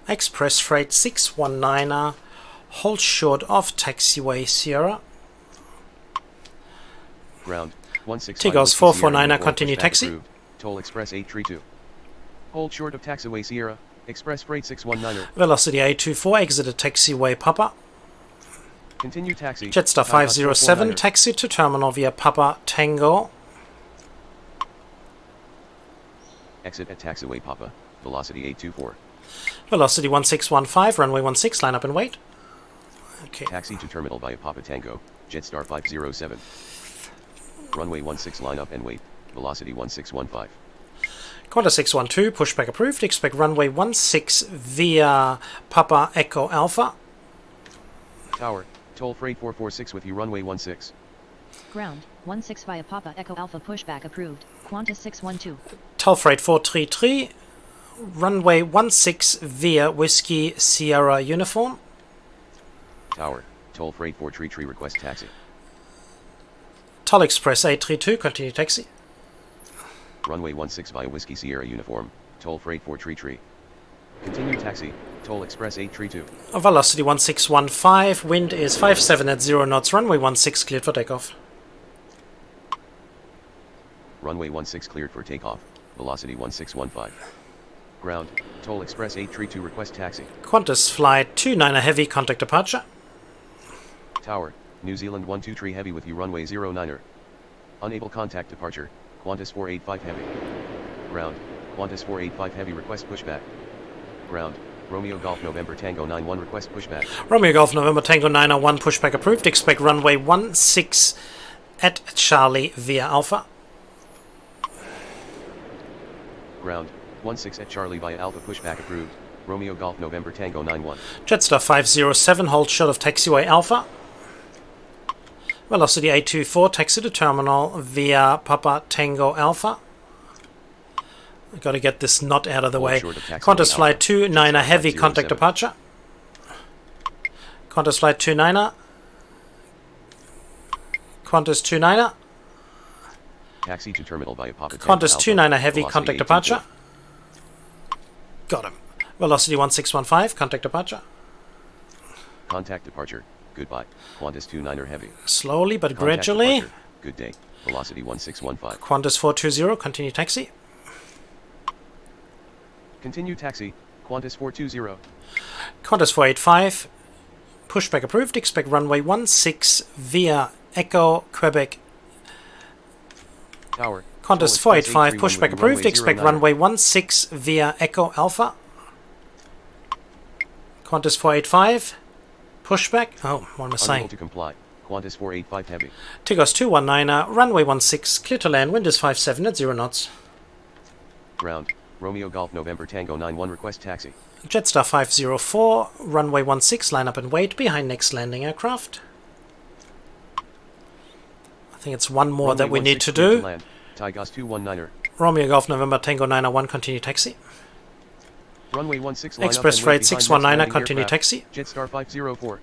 Express Freight 619er, hold short of taxiway Sierra. Ground. 16 Tigos 449er, continue taxi. Approved. Toll Express 832. Hold short of taxiway Sierra. Express Freight 619er. Velocity 824, exit at taxiway Papa. Continue taxi. Jetstar Tigos 507, 449er. taxi to terminal via Papa Tango. Exit at taxiway Papa. Velocity 824. Velocity 1615, runway 16, line up and wait. Okay. Taxi to terminal via Papa Tango, Jetstar 507. Runway 16 line up and wait, velocity 1615. Qantas 612, pushback approved. Expect runway 16 via Papa Echo Alpha. Tower, toll freight 446 with you runway 16. Ground, 16 via Papa Echo Alpha pushback approved. Qantas 612. Toll freight 433, runway 16 via Whiskey Sierra Uniform. Tower, toll freight 433 request taxi. Toll Express 832, continue taxi. Runway 16 via Whiskey Sierra Uniform, toll freight 433. Continue taxi, toll express 832. Velocity 1615, wind is 57 at 0 knots, runway 16 cleared for takeoff. Runway 16 cleared for takeoff, velocity 1615. Ground, toll express 832 request taxi. Qantas flight 29er heavy, contact departure. Tower, New Zealand 123 heavy with you runway 09er. Unable contact departure, Qantas 485 heavy. Ground, Qantas 485 heavy request pushback. Ground, Romeo Golf November Tango 91 request pushback. Romeo Golf November Tango 901 pushback approved. Expect runway 16 at Charlie via Alpha. Ground, 16 at Charlie via Alpha pushback approved. Romeo Golf November Tango 91. Jetstar 507, hold short of taxiway Alpha. Velocity 824, taxi to terminal via Papa Tango Alpha. I've got to get this knot out of the way. Qantas flight 29er heavy, contact departure. Qantas flight 29er. Qantas 29er. Taxi to terminal via Papa Tango Qantas Alpha. 29er heavy, Velocity contact 824. departure. Got him. Velocity 1615, contact departure. Contact departure. Goodbye. Qantas 29er heavy. Slowly but Contact gradually. departure. Good day. Velocity 1615. Qantas 420, continue taxi. Continue taxi. Qantas 420. Qantas 485, pushback approved. Expect runway 16 via Echo Quebec. Tower. Qantas 485, pushback approved. Expect runway 16 via Echo Alpha. Qantas 485, pushback. Oh, what am I Unable saying? to comply. Qantas 485 heavy. Tigos 219er, runway 16, clear to land, wind is 57 at 0 knots. Ground. Romeo Golf November Tango 91 request taxi. Jetstar 504, runway 16, line up and wait behind next landing aircraft. I think it's one more Runway that we need 16 to cleared do. land. Tigos 219er. Romeo Golf November Tango 901, continue taxi. Runway 16 line Express up and freight wait behind 619er, next landing continue aircraft. taxi. Jetstar 504.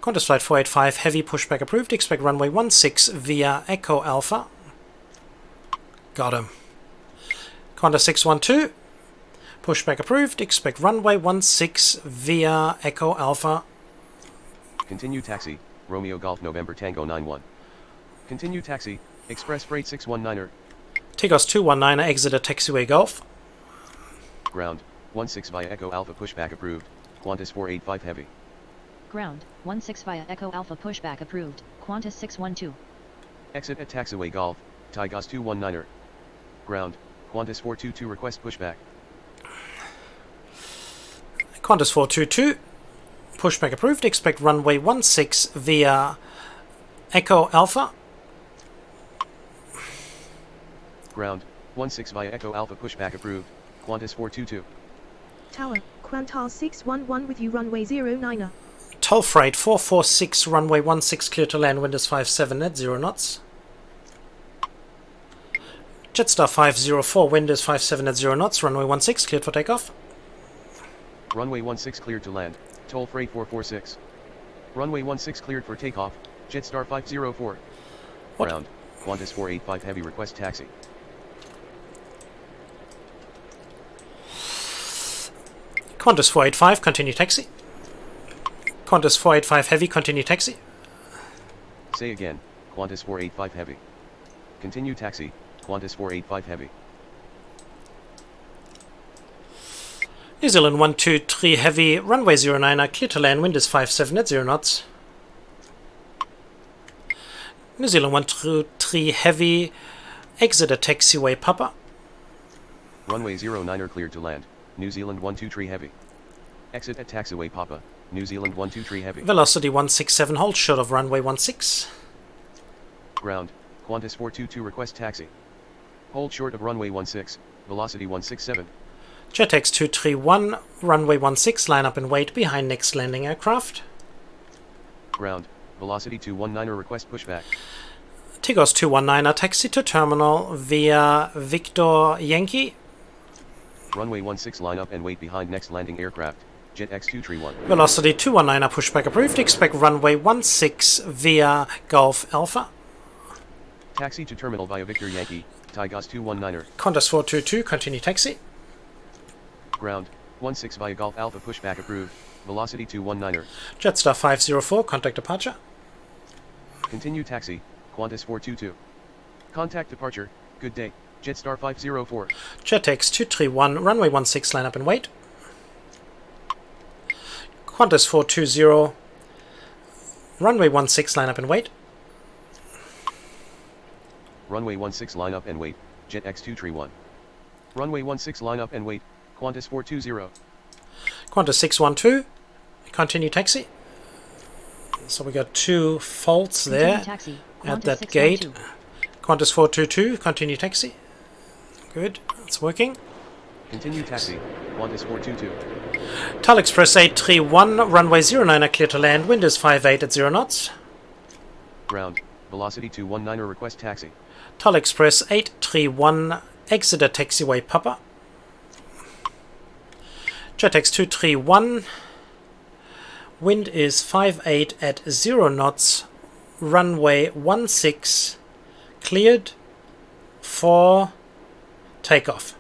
Qantas flight 485, heavy pushback approved. Expect runway 16 via Echo Alpha. Got him. Qantas 612, pushback approved. Expect runway 16 via Echo Alpha. Continue taxi. Romeo Golf November Tango 91. Continue taxi. Express freight 619er. Tigos 219er, exit at taxiway Golf. Ground. 16 via Echo Alpha pushback approved. Qantas 485 heavy. Ground, 16 via Echo Alpha pushback approved. Qantas 612. Exit at taxiway Golf. Tigos 219er. Ground. Qantas 422 request pushback. Qantas 422, pushback approved. Expect runway 16 via Echo Alpha. Ground. 16 via Echo Alpha pushback approved. Qantas 422. Tower, Qantas 611 with you runway 09er. Toll freight 446, runway 16 clear to land, wind is 57 at 0 knots. Jetstar 504, wind is 57 at 0 knots, runway 16 cleared for takeoff. Runway 16 cleared to land. Toll freight 446. Runway 16 cleared for takeoff. Jetstar 504. What? Ground. Qantas 485 heavy request taxi. Qantas 485, continue taxi. Qantas 485 heavy, continue taxi. Say again. Qantas 485 heavy. Continue taxi. Qantas 485 heavy. New Zealand 123 heavy, runway 09er, clear to land, wind is 57 at 0 knots. New Zealand 123 heavy, exit at taxiway Papa. Runway 09er cleared to land. New Zealand 123 heavy. Exit at taxiway Papa, New Zealand 123 heavy. Velocity 167, hold short of runway 16. Ground, Qantas 422 request taxi. Hold short of runway 16, velocity 167. JetX 231, runway 16, line up and wait behind next landing aircraft. Ground, velocity 219 request pushback. Tigos 219, taxi to terminal via Victor Yankee. Runway 16 line up and wait behind next landing aircraft, Jet X231. Velocity 219, pushback approved. Expect runway 16 via Golf Alpha. Taxi to terminal via Victor Yankee, Tigos 219er. Qantas 422, continue taxi. Ground, 16 via Golf Alpha pushback approved, velocity 219er. Jetstar 504, contact departure. Continue taxi, Qantas 422. Contact departure, good day, Jetstar 504. JetX 231, runway 16, line up and wait. Qantas 420, runway 16, line up and wait. Runway 16 line up and wait, Jet X231. Runway 16 line up and wait, Qantas 420. Qantas 612, continue taxi. So we got two faults there taxi. at Qantas that 612. gate. Qantas 422, continue taxi. Good, it's working. Continue taxi, Qantas 422. Tull Express 831, runway 09 clear to land, wind is 58 at 0 knots. Ground, velocity 219 request taxi. Tull Express 831, exit at taxiway Papa. JetX 231, wind is 58 at 0 knots, runway 16, cleared for takeoff.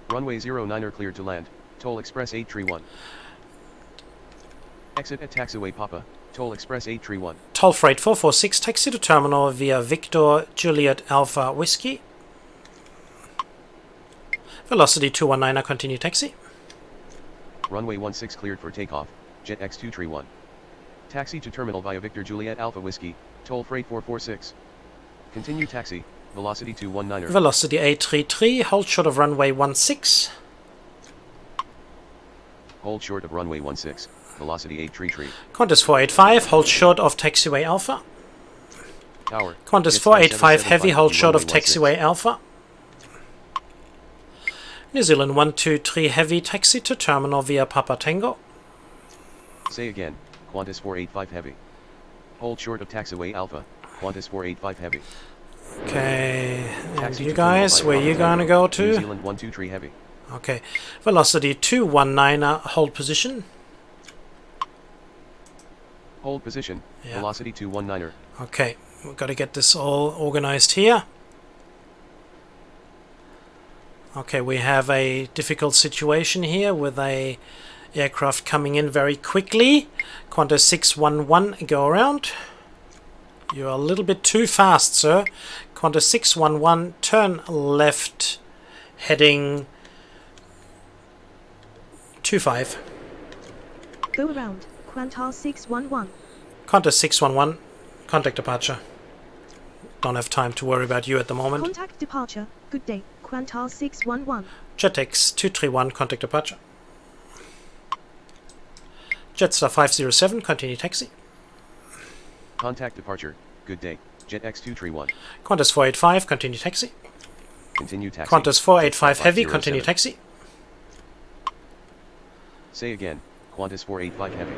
Runway 09 cleared to land, Toll Express 831. Exit at taxiway Papa, Toll Express 831. Toll Freight 446, taxi to terminal via Victor Juliet Alpha Whiskey. Velocity 219, continue taxi. Runway 16 cleared for takeoff, Jet X231. Taxi to terminal via Victor Juliet Alpha Whiskey, Toll Freight 446. Continue taxi, velocity 219. Velocity 833, hold short of runway 16. Hold short of runway 16, velocity 833. Qantas 485, hold short of taxiway Alpha. Tower. Qantas 485 heavy, hold short of taxiway Alpha. New Zealand 123 heavy, taxi to terminal via Papa Tango. Say again, Qantas 485 heavy. Hold short of taxiway Alpha, Qantas 485 heavy. Okay, and Taxi you to guys, terminal where via you gonna go New to? Zealand 123 heavy. Okay, velocity 219, hold position. Hold position, Yeah. velocity 219er. Okay, we've got to get this all organized here. Okay, we have a difficult situation here with a aircraft coming in very quickly. Qantas 611, go around. You're a little bit too fast, sir. Qantas 611, turn left, heading 25. Go around, Qantas 611. Qantas 611, contact departure. Don't have time to worry about you at the moment. Contact departure, good day, Qantas 611. JetX 231, contact departure. Jetstar 507, continue taxi. Contact departure, good day, Jet X231. Qantas 485, continue taxi. Continue taxi. Qantas 485 heavy, 507. continue taxi. Say again, Qantas 485 heavy.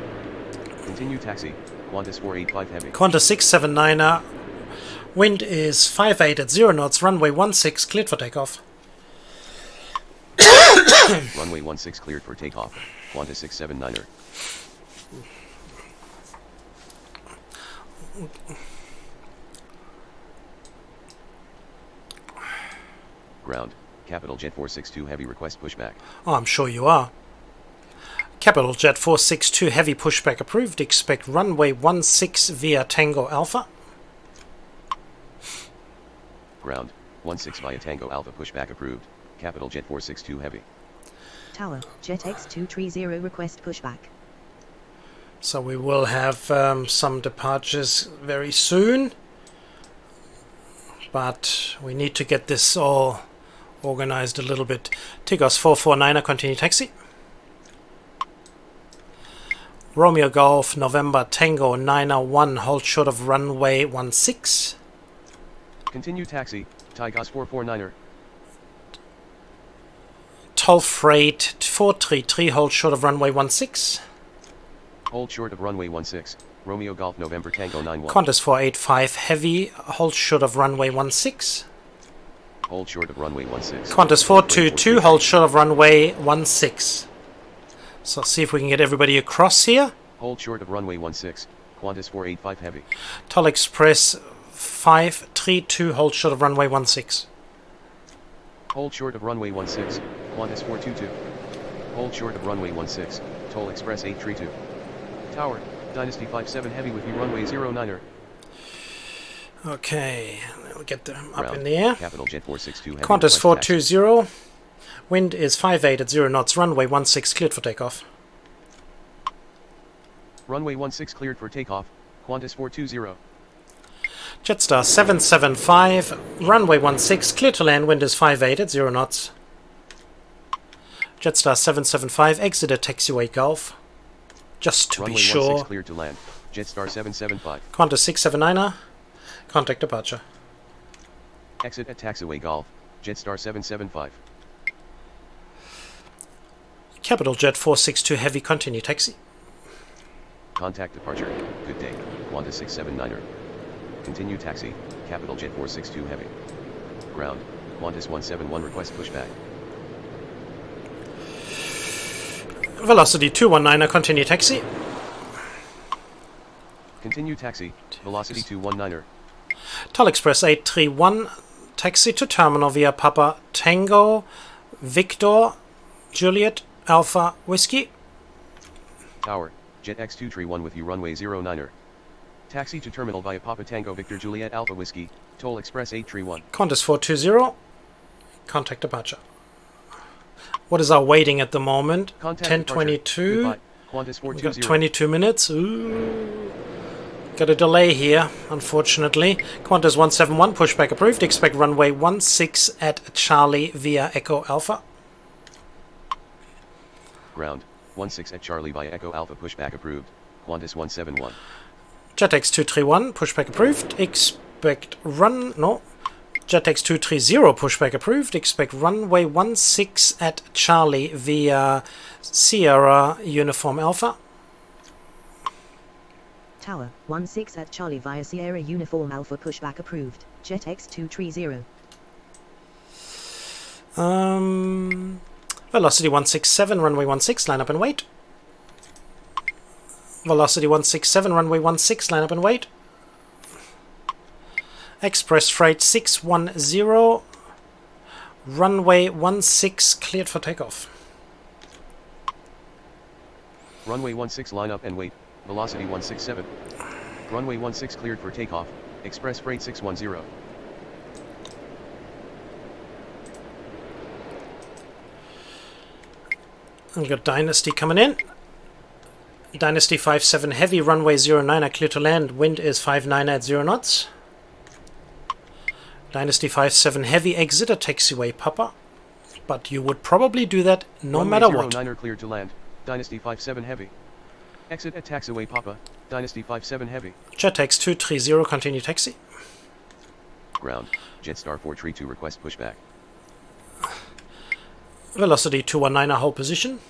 Continue taxi, Qantas 485 heavy. Qantas 679, wind is 58 at 0 knots, runway 16, cleared for takeoff. Runway 16 cleared for takeoff, Qantas 679er. Ground, Capital Jet 462 heavy request pushback. Oh, I'm sure you are. Capital Jet 462 heavy pushback approved. Expect runway 16 via Tango Alpha. Ground, 16 via Tango Alpha pushback approved. Capital Jet 462 heavy. Tower, Jet X230 request pushback. So we will have some departures very soon. But we need to get this all organized a little bit. Tigos 449er, continue taxi. Romeo Golf November Tango 901, hold short of runway 16. Continue taxi, Tigos 449er. Toll Freight 433, hold short of runway 16. Hold short of runway 16, Romeo Golf November Tango 91. Qantas 485 Heavy, hold short of runway 16. Hold short of runway 16. Qantas 422, hold short of runway 16. So let's see if we can get everybody across here. Hold short of runway 16, Qantas 485 Heavy. Toll Express 532, hold short of runway 16. Hold short of runway 16, Qantas 422. Hold short of runway 16, Toll Express 832. Tower, Dynasty 57 Heavy with you runway 09er. Okay, we'll get them up Ground, in the air. Capital Jet 462 Heavy. Qantas request 420. Wind is 58 at 0 knots. Runway 16 cleared for takeoff. taxi. Runway 16 cleared for takeoff, Qantas 420. Jetstar 775. Runway 16 cleared to land. Wind is 58 at 0 knots. Jetstar 775. Exit at taxiway Gulf. Just to Runway be 16 sure. cleared to land, Jetstar 775. Qantas 679er. Contact departure. Exit at taxiway Golf, Jetstar 775. Capital Jet 462 Heavy. Continue taxi. Contact departure, good day, Qantas 679er. Continue taxi, Capital Jet 462 Heavy. Ground, Qantas 171 request pushback. Velocity 219er. Continue taxi. Continue taxi, Velocity 219er. Toll Express 831. Taxi to terminal via Papa Tango Victor Juliet Alpha Whiskey. Tower, Jet X231 with you runway 09er. Taxi to terminal via Papa Tango Victor Juliet Alpha Whiskey, Toll Express 831. Qantas 420. Contact departure. What is our waiting at the moment? Contact 10:22. Goodbye, Qantas We've got 420. 22 minutes. Ooh. Got a delay here, unfortunately. Qantas 171, pushback approved. Expect runway 16 at Charlie via Echo Alpha. Ground, 16 at Charlie via Echo Alpha pushback approved, Qantas 171. JetX 231, pushback approved. Expect JetX 230, pushback approved. Expect runway 16 at Charlie via Sierra Uniform Alpha. Tower, 16 at Charlie via Sierra Uniform Alpha pushback approved, Jet X230. Velocity 167, runway 16, line up and wait. Velocity 167, runway 16, line up and wait. Express Freight 610, runway 16, cleared for takeoff. Runway 16 line up and wait, Velocity 167. Runway 16 cleared for takeoff, Express Freight 610. We've got Dynasty coming in. Dynasty 57 Heavy, runway 09, clear to land. Wind is 59 at 0 knots. Dynasty 57 Heavy, exit at taxiway Papa. But you would probably do that no Runway matter what. 09er cleared to land, Dynasty 57 Heavy. Exit at taxiway Papa, Dynasty 57 Heavy. JetX 230, continue taxi. Ground, Jetstar 432 request pushback. Velocity 219, hold position.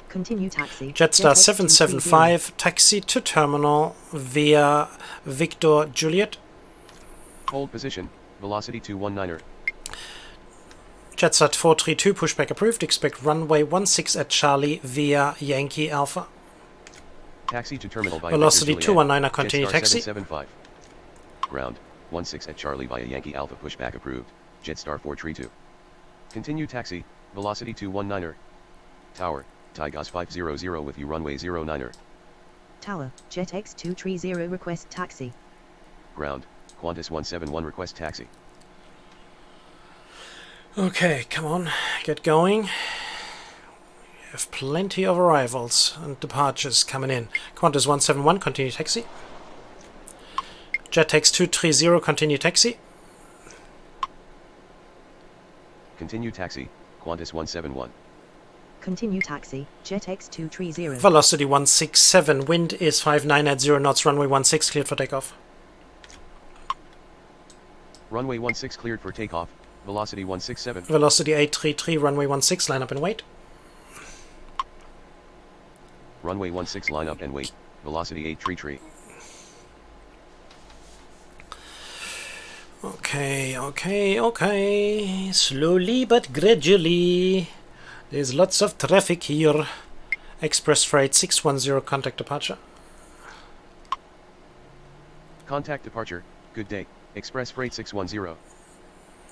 Continue taxi. Jetstar Jet X230. 775, taxi to terminal via Victor Juliet. Hold position, Velocity 219er. Jetstar 432, pushback approved. Expect runway 16 at Charlie via Yankee Alpha. Taxi to terminal via Velocity Victor Juliet. 219, continue Jetstar taxi. 775. Ground, 16 at Charlie via Yankee Alpha pushback approved, Jetstar 432. Continue taxi, Velocity 219er. Tower, Tigos 500 with you runway 09er. Tower, Jet X230 request taxi. Ground, Qantas 171 request taxi. Okay, come on, get going. We have plenty of arrivals and departures coming in. Qantas 171, continue taxi. JetX 230, continue taxi. Continue taxi, Qantas 171. Continue taxi, Jet X230. Velocity 167, wind is 59 at 0 knots, runway 16 cleared for takeoff. Runway 16 cleared for takeoff, velocity 167. Velocity 833, runway 16, line up and wait. Runway 16 line up and wait, velocity 833. Okay. Slowly but gradually. There's lots of traffic here. Express freight 610, contact departure. Contact departure, good day, Express Freight 610.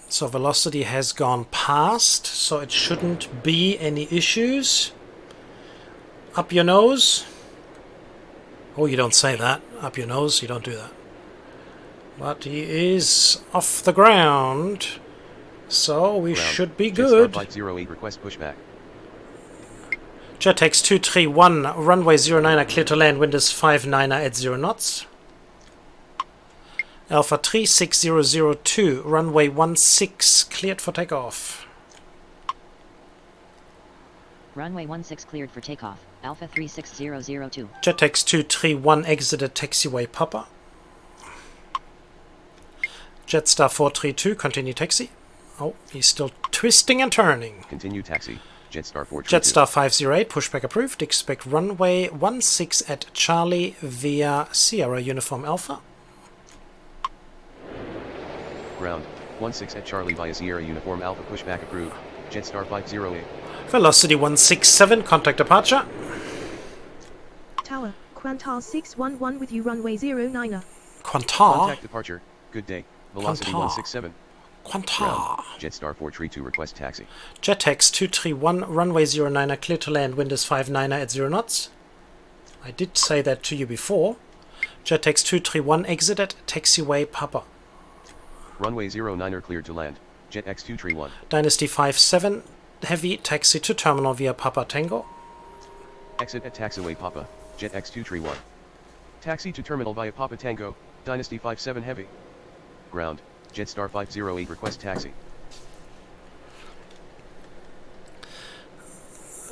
So velocity has gone past, so it shouldn't be any issues. Up your nose. Oh, you don't say that. Up your nose, you don't do that. But he is off the ground, so we should be good. Jetstar 508 request pushback. Jet X231, runway 09 clear to land, wind is 59 at 0 knots. Alpha 36002, runway 16 cleared for takeoff. Runway 16 cleared for takeoff. Alpha 36002. Jet X231 exited taxiway Papa. Jetstar 432, continue taxi. Oh, he's still twisting and turning. Continue taxi, Jetstar 432. Jetstar 508, pushback approved. Expect runway 16 at Charlie via Sierra Uniform Alpha. Ground, 16 at Charlie via Sierra Uniform Alpha pushback approved, Jetstar 508. Velocity 167, contact departure. Tower, Qantas 611 with you, runway 09er. Quantar. Contact departure, good day, velocity Qantar. 167. Quantar. Ground, Jetstar 432 request taxi. Jetex 231, runway 09er clear to land, wind is 59 at 0 knots. I did say that to you before. Jetex 231 exit at taxiway Papa. Runway 09er cleared to land, Jet X231. Dynasty 57, heavy taxi to terminal via Papa Tango. Exit at taxiway Papa, Jet X231. Taxi to terminal via Papa Tango, Dynasty 57 heavy. Ground, Jetstar 508 request taxi.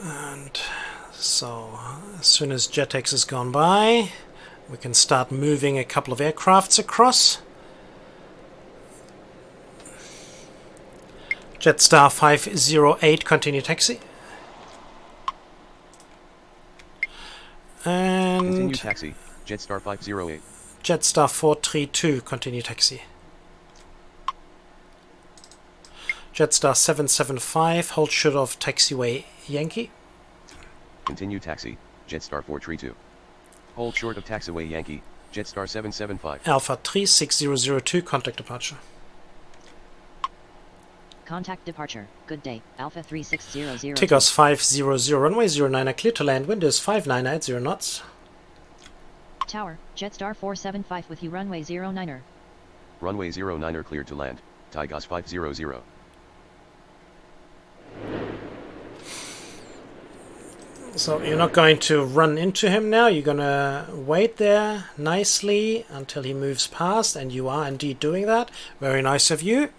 And so, as soon as Jetex has gone by, we can start moving a couple of aircrafts across. Jetstar 508, continue taxi. And Continue taxi, Jetstar 508. Jetstar 432, continue taxi. Jetstar 775, hold short of taxiway Yankee. Continue taxi, Jetstar 432. Hold short of taxiway Yankee, Jetstar 775. Alpha 36002, contact departure. Contact departure. Good day. Alpha 3600. Tigos 500, runway 09er clear to land, wind is 59 at 0 knots. Tower, Jetstar 475 with you, runway 09er. Runway 09er cleared to land, Tigos 500. So you're not going to run into him now, you're going to wait there nicely until he moves past, and you are indeed doing that. Very nice of you.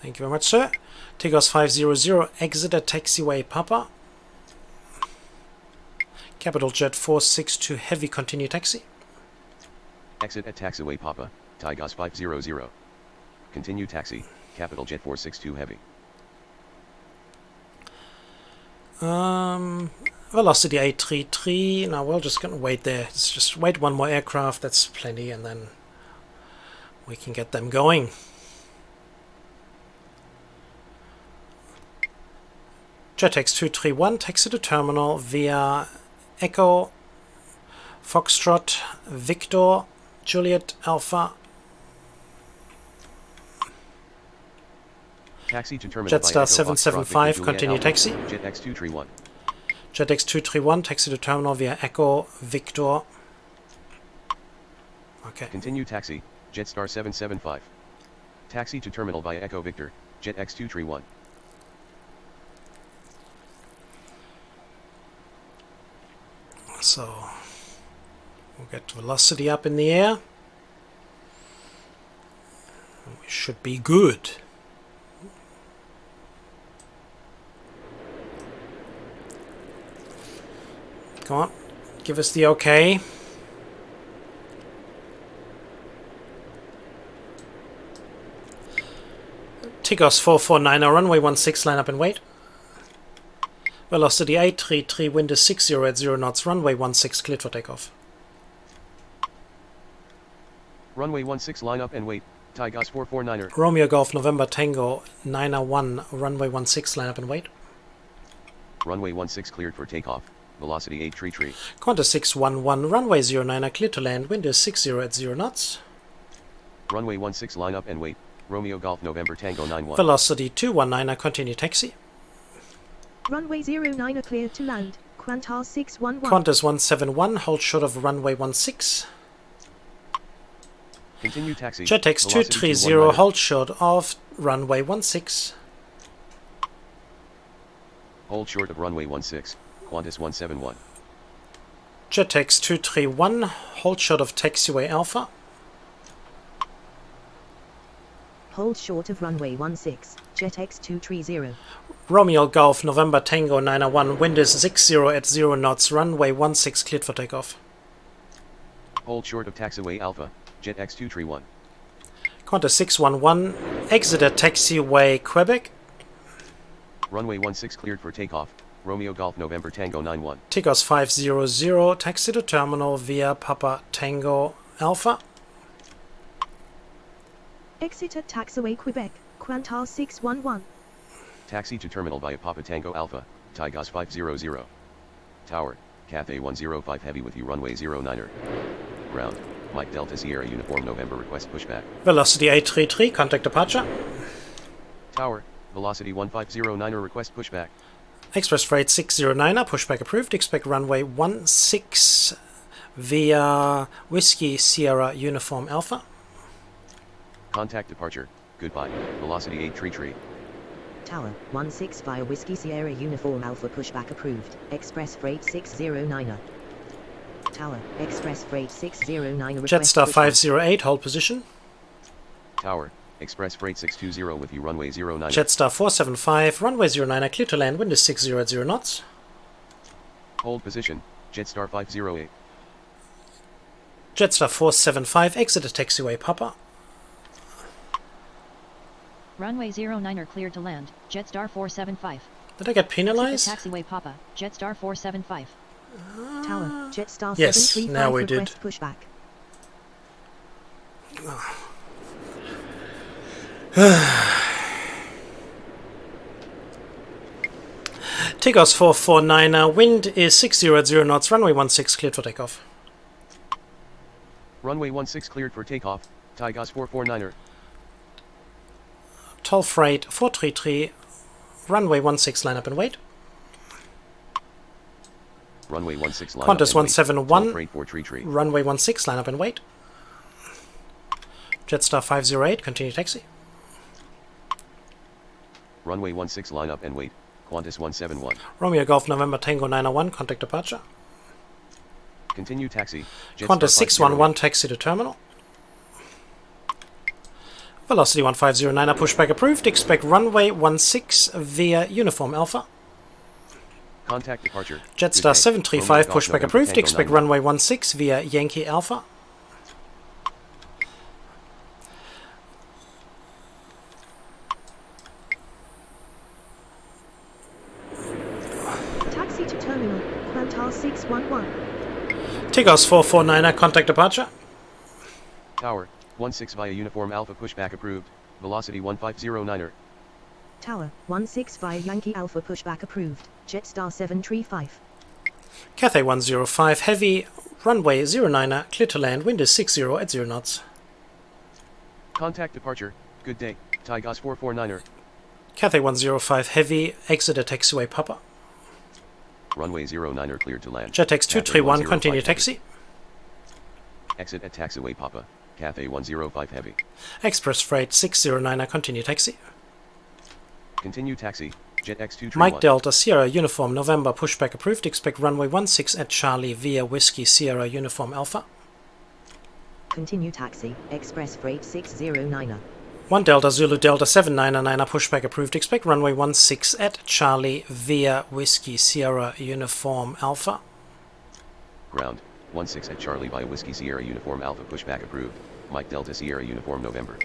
Thank you very much, sir. Tigos 500, exit at taxiway Papa. Capital Jet 462, heavy, continue taxi. Exit at taxiway Papa, Tigos 500. Continue taxi, Capital Jet 462 heavy. Velocity 833. Now we're just going to wait there. Let's just wait one more aircraft, that's plenty, and then we can get them going. Jetex 231, taxi to terminal via Echo, Foxtrot, Victor, Juliet, Alpha. Taxi to terminal Jetstar via Echo, 775, Foxtrot, continue Alpha. taxi. Jet X231. Jetex 231, taxi to terminal via Echo, Victor. Okay. Continue taxi, Jetstar 775. Taxi to terminal via Echo Victor, Jet X231. So we'll get velocity up in the air. We should be good. Go on. Give us the okay. Tigos 449, runway 16, line up and wait. Velocity 833, wind is 60 at 0 knots, runway 16, cleared for takeoff. Runway 16 line up and wait, Tigos 449er. Romeo Golf November Tango 901, runway 16, line up and wait. Runway 16 cleared for takeoff, velocity 833. Qantas 611, runway 09, cleared to land, wind is 60 at 0 knots. Runway 16 line up and wait, Romeo Golf November Tango 91. Velocity 219, continue taxi. Runway 09 cleared to land. Qantas 611. Qantas 171, hold short of runway 16. Continue taxi. JetX velocity 230, 219. hold short of runway 16. Hold short of runway 16, Qantas 171. JetX 231, hold short of taxiway Alpha. Hold short of runway 16, JetX 230. Romeo Golf November Tango 901, wind is 60 at 0 knots, runway 16 cleared for takeoff. Hold short of taxiway Alpha, JetX 231. Qantas 611, exit at taxiway Quebec. Runway 16 cleared for takeoff, Romeo Golf November Tango 91. Tigos 500, taxi to terminal via Papa Tango Alpha. Exit at taxiway Quebec, Qantas 611. Taxi to terminal via Papa Tango Alpha, Tigos 500. Tower, Cathay 105 heavy with you runway 09er. Ground, Mike Delta Sierra Uniform November request pushback. Velocity 833, contact departure. Tower, velocity 1509er request pushback. Express Freight 609, pushback approved. Expect runway 16 via Whiskey Sierra Uniform Alpha. Contact departure, goodbye, velocity 833. Tower 16 via Whiskey Sierra Uniform Alpha pushback approved. Express Freight 609er. Tower Express Freight 609 request Jetstar pushback. 508, hold position. Tower, Express Freight 620 with you runway 09. Jetstar 475, runway 09, clear to land, wind is 60 at 0 knots. Hold position, Jetstar 508. Jetstar 475, exit at taxiway Papa. Runway 09 cleared to land. Jetstar 475. Did I get Exit penalized? the taxiway Papa. Jetstar 475. Tower Jetstar Yes, 735 now we did. request pushback. Tigos 449, wind is 60 at 0 knots, runway 16 cleared for takeoff. Runway 16 cleared for takeoff, Tigos 449er. Toll Freight 433, runway 16 line up and wait. Runway 16 line Qantas up and wait. 171, Toll Freight 433. runway 16 line up and wait. Jetstar 508, continue taxi. Runway 16 line up and wait, Qantas 171. Romeo Golf November Tango 901, contact departure. Continue taxi, Jetstar Qantas 611, 508. taxi to terminal. Velocity 1509, pushback approved. Expect runway 16 via Uniform Alpha. Contact departure. Jetstar Good day. 735, Romeo Golf pushback November approved. Tango Expect 91. runway 16 via Yankee Alpha. Taxi to terminal, Qantas 611. Tigos 449, contact departure. Tower, 16 via Uniform Alpha pushback approved, velocity 1509er. Tower 16 via Yankee Alpha pushback approved. Jetstar 735. Cathay 105, heavy, runway 09, clear to land, wind is 60 at 0 knots. Contact departure, good day, Tigos 449er. Cathay 105, heavy, exit at taxiway Papa. Runway 09er cleared to land. JetX Cathay 231, 105 continue heavy. taxi. Exit at taxiway Papa, Cathay 105 heavy. Express Freight 609, continue taxi. Continue taxi, JetX 231. Mike Delta Sierra Uniform November pushback approved. Expect runway 16 at Charlie via Whiskey Sierra Uniform Alpha. Continue taxi, Express Freight 609er. 1 Delta Zulu Delta 799 pushback approved. Expect runway 16 at Charlie via Whiskey Sierra Uniform Alpha. Ground, 16 at Charlie via Whiskey Sierra Uniform Alpha pushback approved, Mike Delta Sierra Uniform November.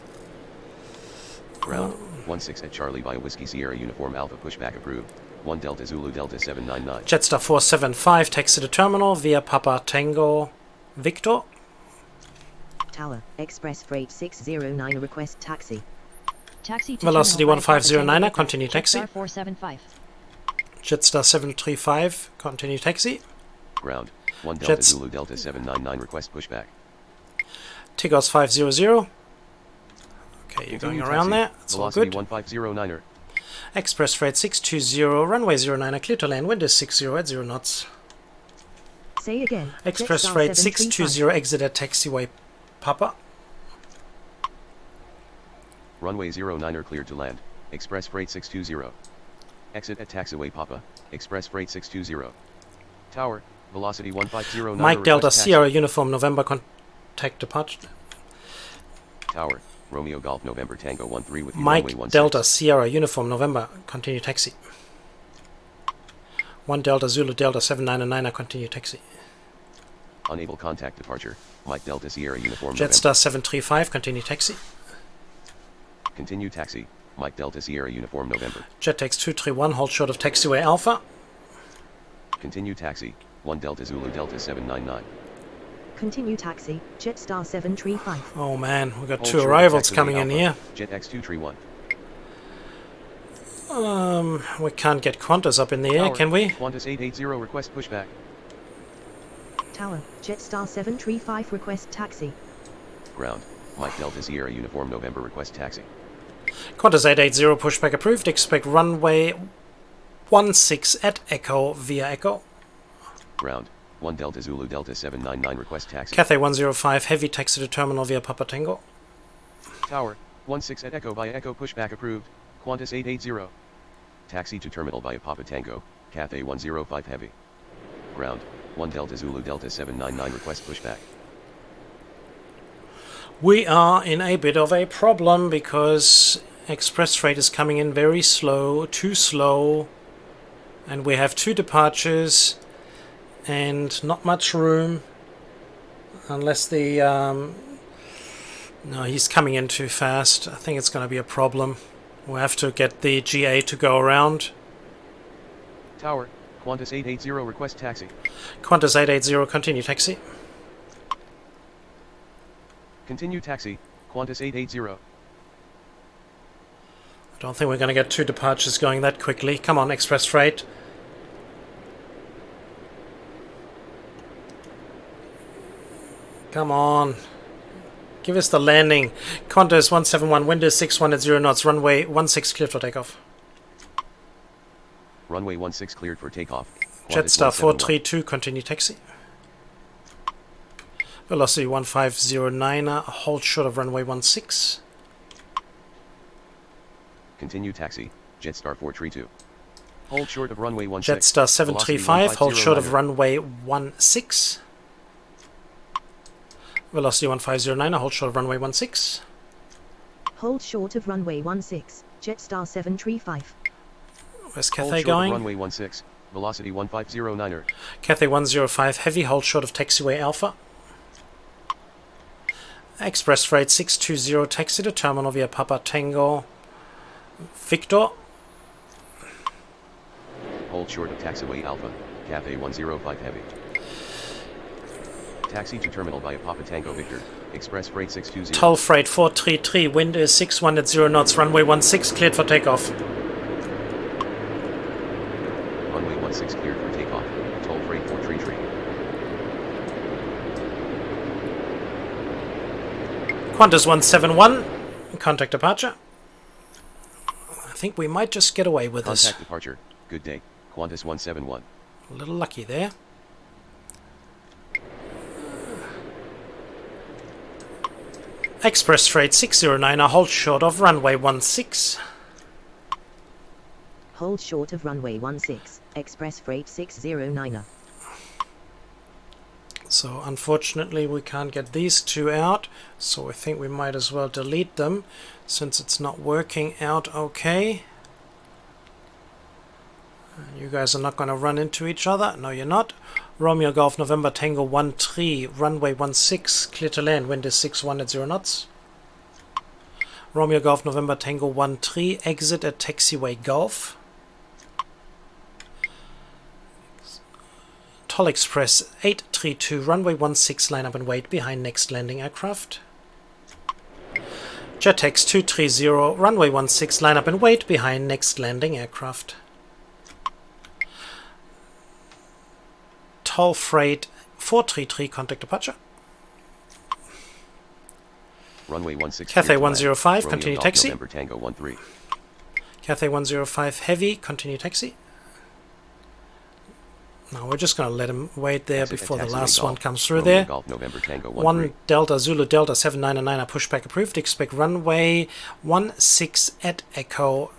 Ground, 16 at Charlie via Whiskey Sierra Uniform Alpha pushback approved, 1 Delta Zulu Delta 799. Jetstar 475, taxi to terminal via Papa Tango Victor. Tower, Express Freight 609 request taxi. Taxi to Velocity terminal via Papa 1509, Tango continue Victor, taxi. Jetstar 475. Jetstar 735, continue taxi. Ground, 1 Delta Jets. Zulu Delta 799 request pushback. Tigos 500. Okay, you're going Continue around taxi, there. It's all Velocity good. 1509er. Express Freight 620, runway 09, clear to land, wind is 60 at 0 knots. Say again. Express Jetstar Freight 735. 620, exit at taxiway Papa. Runway 09er cleared to land. Express Freight 620. Exit at taxiway Papa. Express Freight 620. Tower, Velocity 1509. Mike Delta request taxi. Sierra Uniform November, contact departure. Tower, Romeo Golf November Tango 13 with you. Mike Runway 16. Delta Sierra Uniform November, continue taxi. 1 Delta Zulu Delta 799, continue taxi. Unable contact departure. Mike Delta Sierra Uniform Jetstar 735, continue taxi. November. Continue taxi. Mike Delta Sierra Uniform November. JetX 231, hold short of taxiway Alpha. Continue taxi. 1 Delta Zulu Delta 799. Continue taxi, Jetstar 735. Oh man, we've got Hold 2 short of arrivals taxiway coming in Alpha. here. Jet X231. We can't get Qantas up in the air, Tower, can we? Qantas 880 request pushback. Tower, Jetstar 735 request taxi. Ground, Mike Delta Sierra Uniform November request taxi. Qantas 880, pushback approved. Expect runway 16 at Echo via Echo. Ground, 1 Delta Zulu Delta 799 request taxi. Cathay 105, heavy taxi to terminal via Papa Tango. Tower, 16 at Echo via Echo pushback approved. Qantas 880. Taxi to terminal via Papa Tango, Cathay 105 heavy. Ground, 1 Delta Zulu Delta 799 request pushback. We are in a bit of a problem because express freight is coming in very slow, too slow, and we have 2 departures and not much room unless the no, he's coming in too fast. I think it's going to be a problem. We'll have to get the GA to go around. Tower, Qantas 880 request taxi. Qantas 880, continue taxi. Continue taxi, Qantas 880. I don't think we're going to get 2 departures going that quickly. Come on, express freight. Come on. Give us the landing. Qantas 171, wind is 61 at 0 knots, runway 16 clear for takeoff. Runway 16 cleared for takeoff. Jetstar 171. 432, continue taxi. Velocity 1509, hold short of runway 16. Continue taxi, Jetstar 432. Hold short of runway 16. Jetstar 735, hold short of 150 runway 16. Velocity 1509, hold short of runway 16. Hold short of runway 16, Jetstar 735. Where's Hold Cathay short going? of runway 16, velocity 1509er. Cathay 105, heavy, hold short of taxiway Alpha. Express Freight 620, taxi to terminal via Papa Tango Victor. Hold short of taxiway Alpha, Cathay 105 heavy. Taxi to terminal via Papa Tango Victor, Express Freight 620. Toll Freight 433, wind is 61 at 0 knots, runway 16 cleared for takeoff. Runway 16 cleared for takeoff, Toll Freight 433. Qantas 171, contact departure. I think we might just get away with Contact this. departure, good day, Qantas 171. A little lucky there. Express Freight 609, hold short of runway 16. Hold short of runway 16, Express Freight 609er. So unfortunately we can't get these 2 out, so I think we might as well delete them since it's not working out okay. You guys are not going to run into each other. No, you're not. Romeo Golf November Tango 13, runway 16, clear to land, wind is 61 at 0 knots. Romeo Golf November Tango 13, exit at taxiway Golf. Toll Express 832, runway 16, line up and wait behind next landing aircraft. JetX 230, runway 16, line up and wait behind next landing aircraft. Toll Freight 433, contact departure. Runway 16. Cathay 105, continue taxi. November Tango 13. Cathay 105 heavy, continue taxi. No, we're just going to let him wait there before the last one comes through there. Golf November Tango 1 Delta Zulu Delta 799 pushback approved. Expect runway 16 at Echo.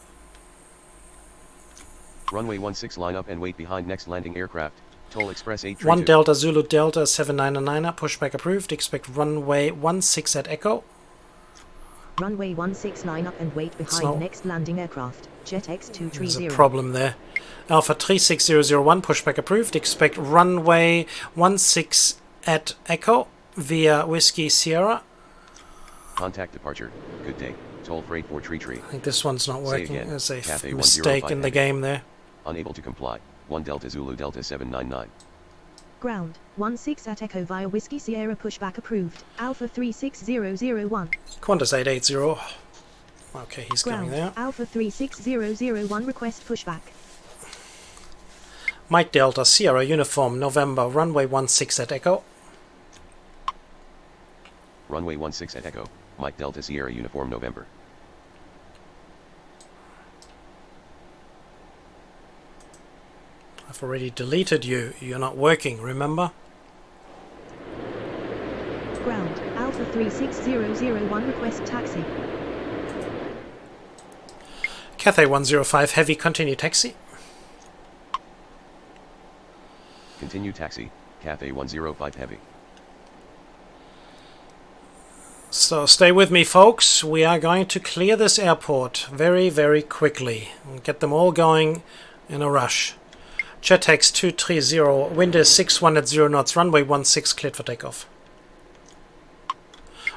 Runway 16 line up and wait behind next landing aircraft. Toll Express 832. 1 Delta Zulu Delta 799 pushback approved. Expect runway 16 at Echo. Runway 16 line up and wait behind next landing aircraft. JetX 230. There's a problem there. Alpha 36001 pushback approved. Expect runway 16 at Echo via Whiskey Sierra. Contact departure. Good day. Toll Freight 433. I think this one's not working. Again, There's a Cathay mistake in the game there. Unable to comply. 1 Delta Zulu Delta 799. Ground 16 at Echo via Whiskey Sierra pushback approved. Alpha 36001. Qantas 880. Okay, he's going Ground there. Alpha 36001 request pushback. Mike Delta Sierra Uniform November runway 16 at Echo. Runway 16 at Echo. Mike Delta Sierra Uniform November. I've already deleted you. You're not working, remember? Ground Alpha 36001 request taxi. Cathay 105 heavy, continue taxi. Continue taxi. Cathay 105 heavy. So stay with me, folks. We are going to clear this airport very, very quickly and get them all going in a rush. JetX 230, wind is 61 at 0 knots, runway 16 cleared for takeoff.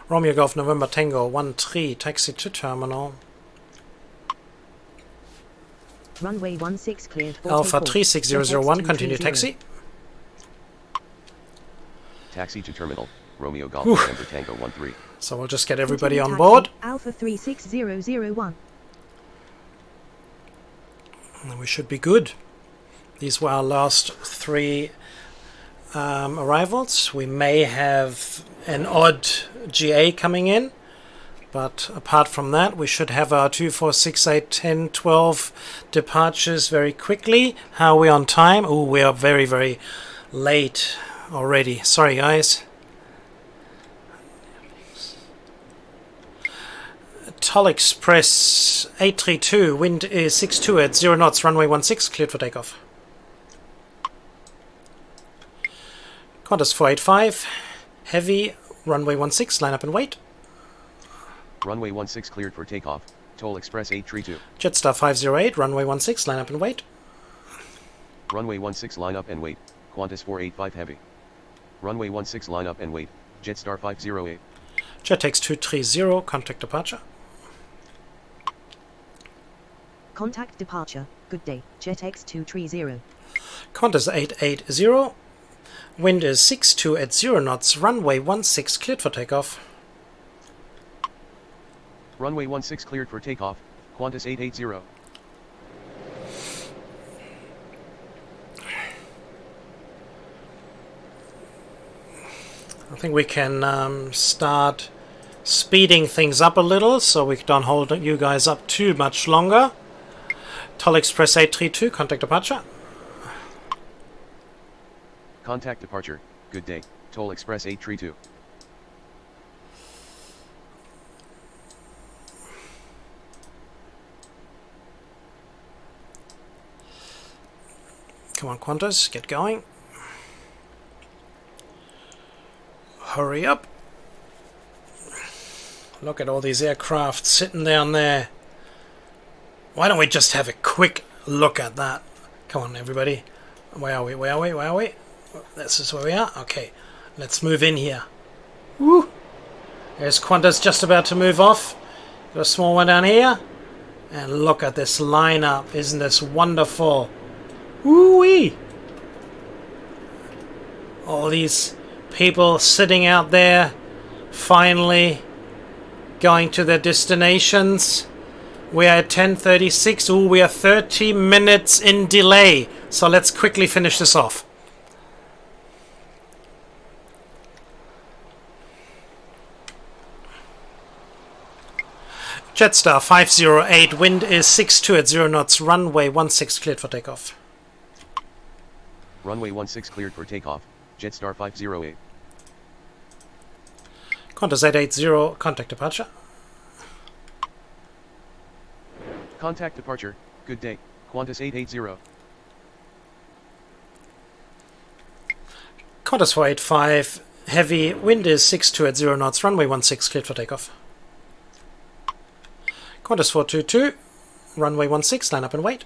Romeo Golf November Tango 13, taxi to terminal. Runway 16 cleared for Alpha takeoff. 36001, continue 230. taxi. Taxi to terminal. Romeo Golf November Tango 13. So we'll just get everybody Continue on taxi, board. Alpha 36001. And we should be good. These were our last 3 arrivals. We may have an odd GA coming in, but apart from that, we should have our 2, 4, 6, 8, 10, 12 departures very quickly. How are we on time? Oh, we are very, very late already. Sorry, guys. Toll Express 832, wind is 62 at 0 knots, runway 16, cleared for takeoff. Qantas 485, heavy, runway 16, line up and wait. Runway 16 cleared for takeoff. Toll Express 832. Jetstar 508, runway 16, line up and wait. Runway 16 line up and wait. Qantas 485 heavy. Runway 16 line up and wait. Jetstar 508. JetX 230, contact departure. Contact departure. Good day. JetX 230. Qantas 880, wind is 62 at 0 knots, runway 16, cleared for takeoff. Runway 16 cleared for takeoff. Qantas 880. I think we can start speeding things up a little so we don't hold you guys up too much longer. Toll Express 832, contact departure. Contact departure. Good day. Toll Express 832. Come on, Qantas, get going. Hurry up. Look at all these aircraft sitting down there. Why don't we just have a quick look at that? Come on, everybody. Where are we? Where are we? Where are we? This is where we are. Okay, let's move in here. Woo! There's Qantas just about to move off. Got a small one down here. And look at this lineup. Isn't this wonderful? Woo-wee! All these people sitting out there, finally going to their destinations. We are at 10:36. Ooh, we are 30 minutes in delay. So let's quickly finish this off. Jetstar 508, wind is 62 at 0 knots, runway 16 cleared for takeoff. Runway 16 cleared for takeoff. Jetstar 508. Qantas 880, contact departure. Contact departure. Good day. Qantas 880. Qantas 485, heavy, wind is 62 at 0 knots, runway 16 cleared for takeoff. Qantas 422, runway 16, line up and wait.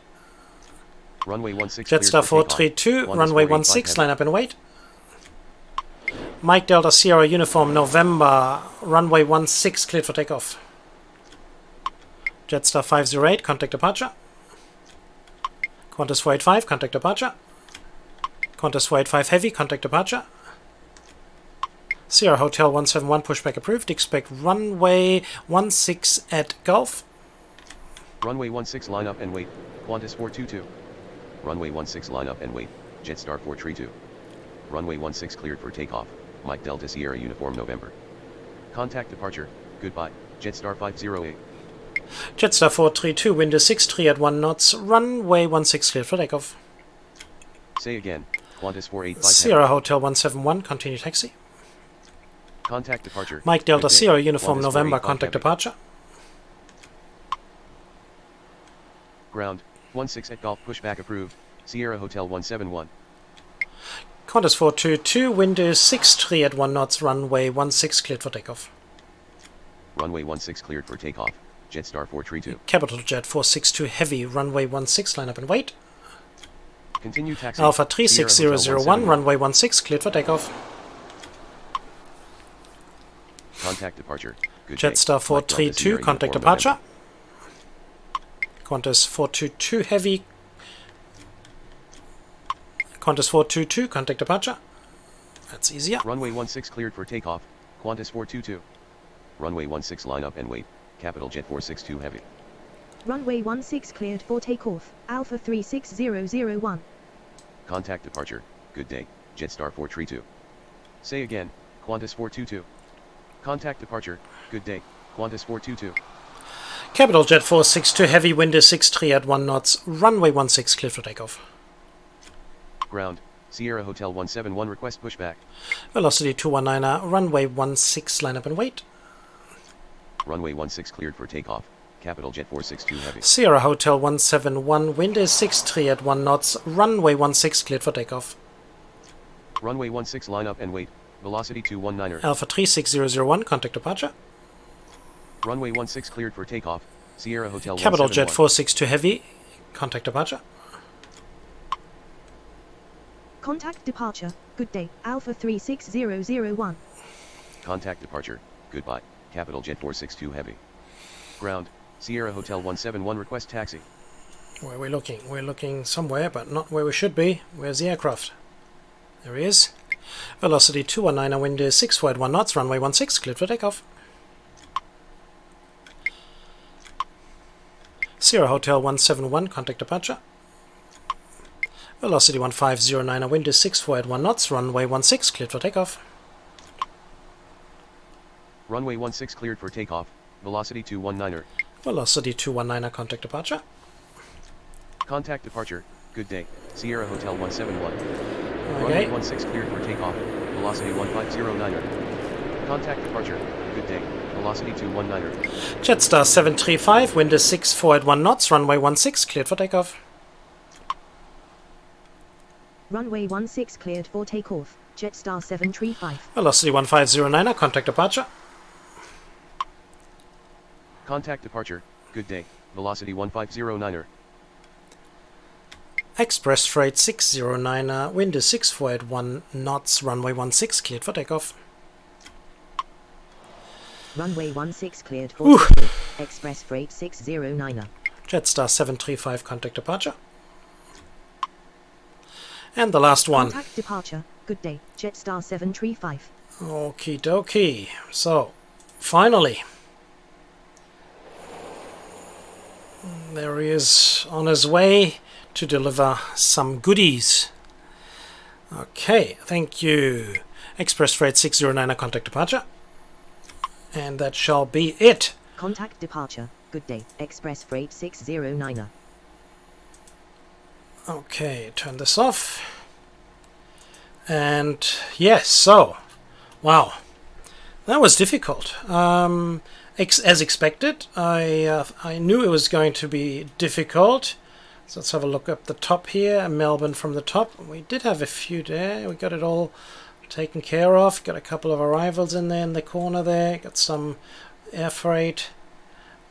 Runway 16 Jetstar 432, runway 16, line up and wait. Mike Delta Sierra Uniform November, runway 16 cleared for takeoff. Jetstar 508, contact departure. Qantas 485, contact departure. Qantas 485 heavy, contact departure. Sierra Hotel 171, pushback approved. Expect runway 16 at Gulf. Runway 16 line up and wait. Qantas 422. Runway 16 line up and wait. Jetstar 432. Runway 16 cleared for takeoff. Mike Delta Sierra Uniform November. Contact departure. Goodbye. Jetstar 508. Jetstar 432, wind is 63 at 1 knots, runway 16 cleared for takeoff. Say again. Qantas 485. Sierra Hotel 171, continue taxi. Contact departure. Mike Delta Good day. Sierra Uniform Qantas November, 485 contact heavy. departure. Ground. 16 at Golf pushback approved. Sierra Hotel 171. Qantas 422, wind is 63 at 1 knots, runway 16 cleared for takeoff. Runway 16 cleared for takeoff. Jetstar 432. Capital Jet 462 heavy, runway 16, line up and wait. Continue taxi. Alpha Sierra Hotel 36001, 171. runway 16 cleared for takeoff. Contact departure. Good day. Jetstar Mike Delta 432, Sierra contact Uniform departure. November. Qantas 422 heavy. Qantas 422, contact departure. That's easier. Runway 16 cleared for takeoff. Qantas 422. Runway 16 line up and wait. Capital Jet 462 heavy. Runway 16 cleared for takeoff. Alpha 36001. Contact departure. Good day. Jetstar 432. Say again. Qantas 422. Contact departure. Good day. Qantas 422. Capital Jet 462 heavy, wind is 63 at 1 knots, runway 16 cleared for takeoff. Ground. Sierra Hotel 171 request pushback. Velocity 219er, runway 16, line up and wait. Runway 16 cleared for takeoff. Capital Jet 462 heavy. Sierra Hotel 171, wind is 63 at 1 knots, runway 16 cleared for takeoff. Runway 16 line up and wait. Velocity 219er. Alpha 36001, contact departure. Runway 16 cleared for takeoff. Sierra Hotel Capital 171. Jet 462 heavy, contact departure. Contact departure. Good day. Alpha 36001. Contact departure. Goodbye. Capital Jet 462 heavy. Ground. Sierra Hotel 171 request taxi. Where are we looking? We're looking somewhere, but not where we should be. Where's the aircraft? There he is. Velocity 219er, wind is 64 at 1 knots, runway 16 cleared for takeoff. Sierra Hotel 171, contact departure. Velocity 1509er, wind is 64 at 1 knots, runway 16 cleared for takeoff. Runway 16 cleared for takeoff. Velocity 219er. Velocity 219er, contact departure. Contact departure. Good day. Sierra Hotel 171. Okay. Runway 16 cleared for takeoff. Velocity 1509er. Contact departure. Good day. Velocity 219er. Jetstar 735, wind is 64 at 1 knots, runway 16 cleared for takeoff. Runway 16 cleared for takeoff. Jetstar 735. Velocity 1509er, contact departure. Contact departure. Good day. Velocity 1509er. Express Freight 609, wind is 6481 knots, runway 16 cleared for takeoff. Runway 16 cleared for takeoff. Express Freight 609. Jetstar 735 contact departure. And the last one. Contact departure. Good day, Jetstar 735. Okie dokie. So, finally. There he is on his way to deliver some goodies. Okay, thank you. Express Freight 609, contact departure. And that shall be it. Contact departure. Good day, Express Freight 609. Okay, turn this off. And yes, so, wow, that was difficult. As expected, I knew it was going to be difficult. So let's have a look up the top here, Melbourne from the top. We did have a few there. We got it all taken care of. Got a couple of arrivals in there in the corner there. Got some air freight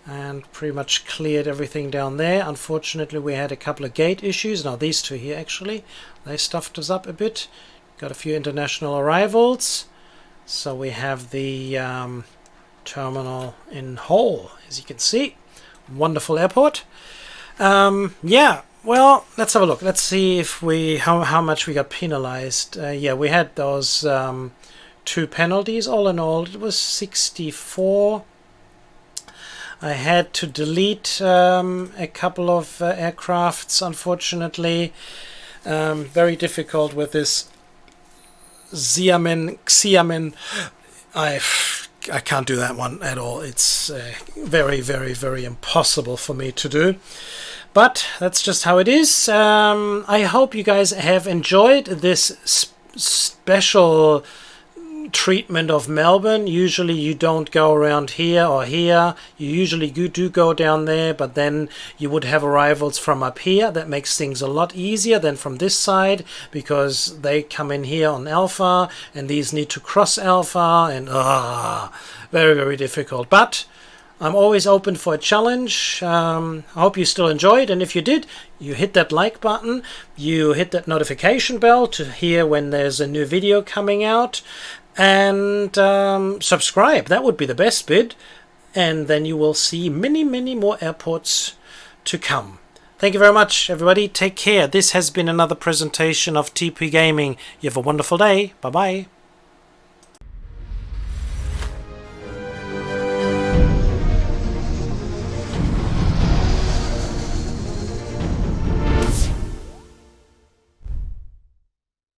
and pretty much cleared everything down there. Unfortunately, we had a couple of gate issues. Now these two here actually, they stuffed us up a bit. Got a few international arrivals. So we have the terminal in Hull, as you can see. Wonderful airport. Yeah, well, let's have a look. Let's see if how much we got penalized. Yeah, we had those 2 penalties. All in all, it was 64. I had to delete a couple of aircrafts, unfortunately. Very difficult with this Xiamen. I can't do that one at all. It's very, very, very impossible for me to do. But that's just how it is. I hope you guys have enjoyed this special treatment of Melbourne. Usually you don't go around here or here. You usually do go down there, but then you would have arrivals from up here. That makes things a lot easier than from this side, because they come in here on Alpha and these need to cross Alpha, and very, very difficult. But I'm always open for a challenge. I hope you still enjoyed, and if you did, you hit that like button, you hit that notification bell to hear when there's a new video coming out, and subscribe. That would be the best bit, and then you will see many, many more airports to come. Thank you very much, everybody. Take care. This has been another presentation of TP Gaming. You have a wonderful day. Bye-bye.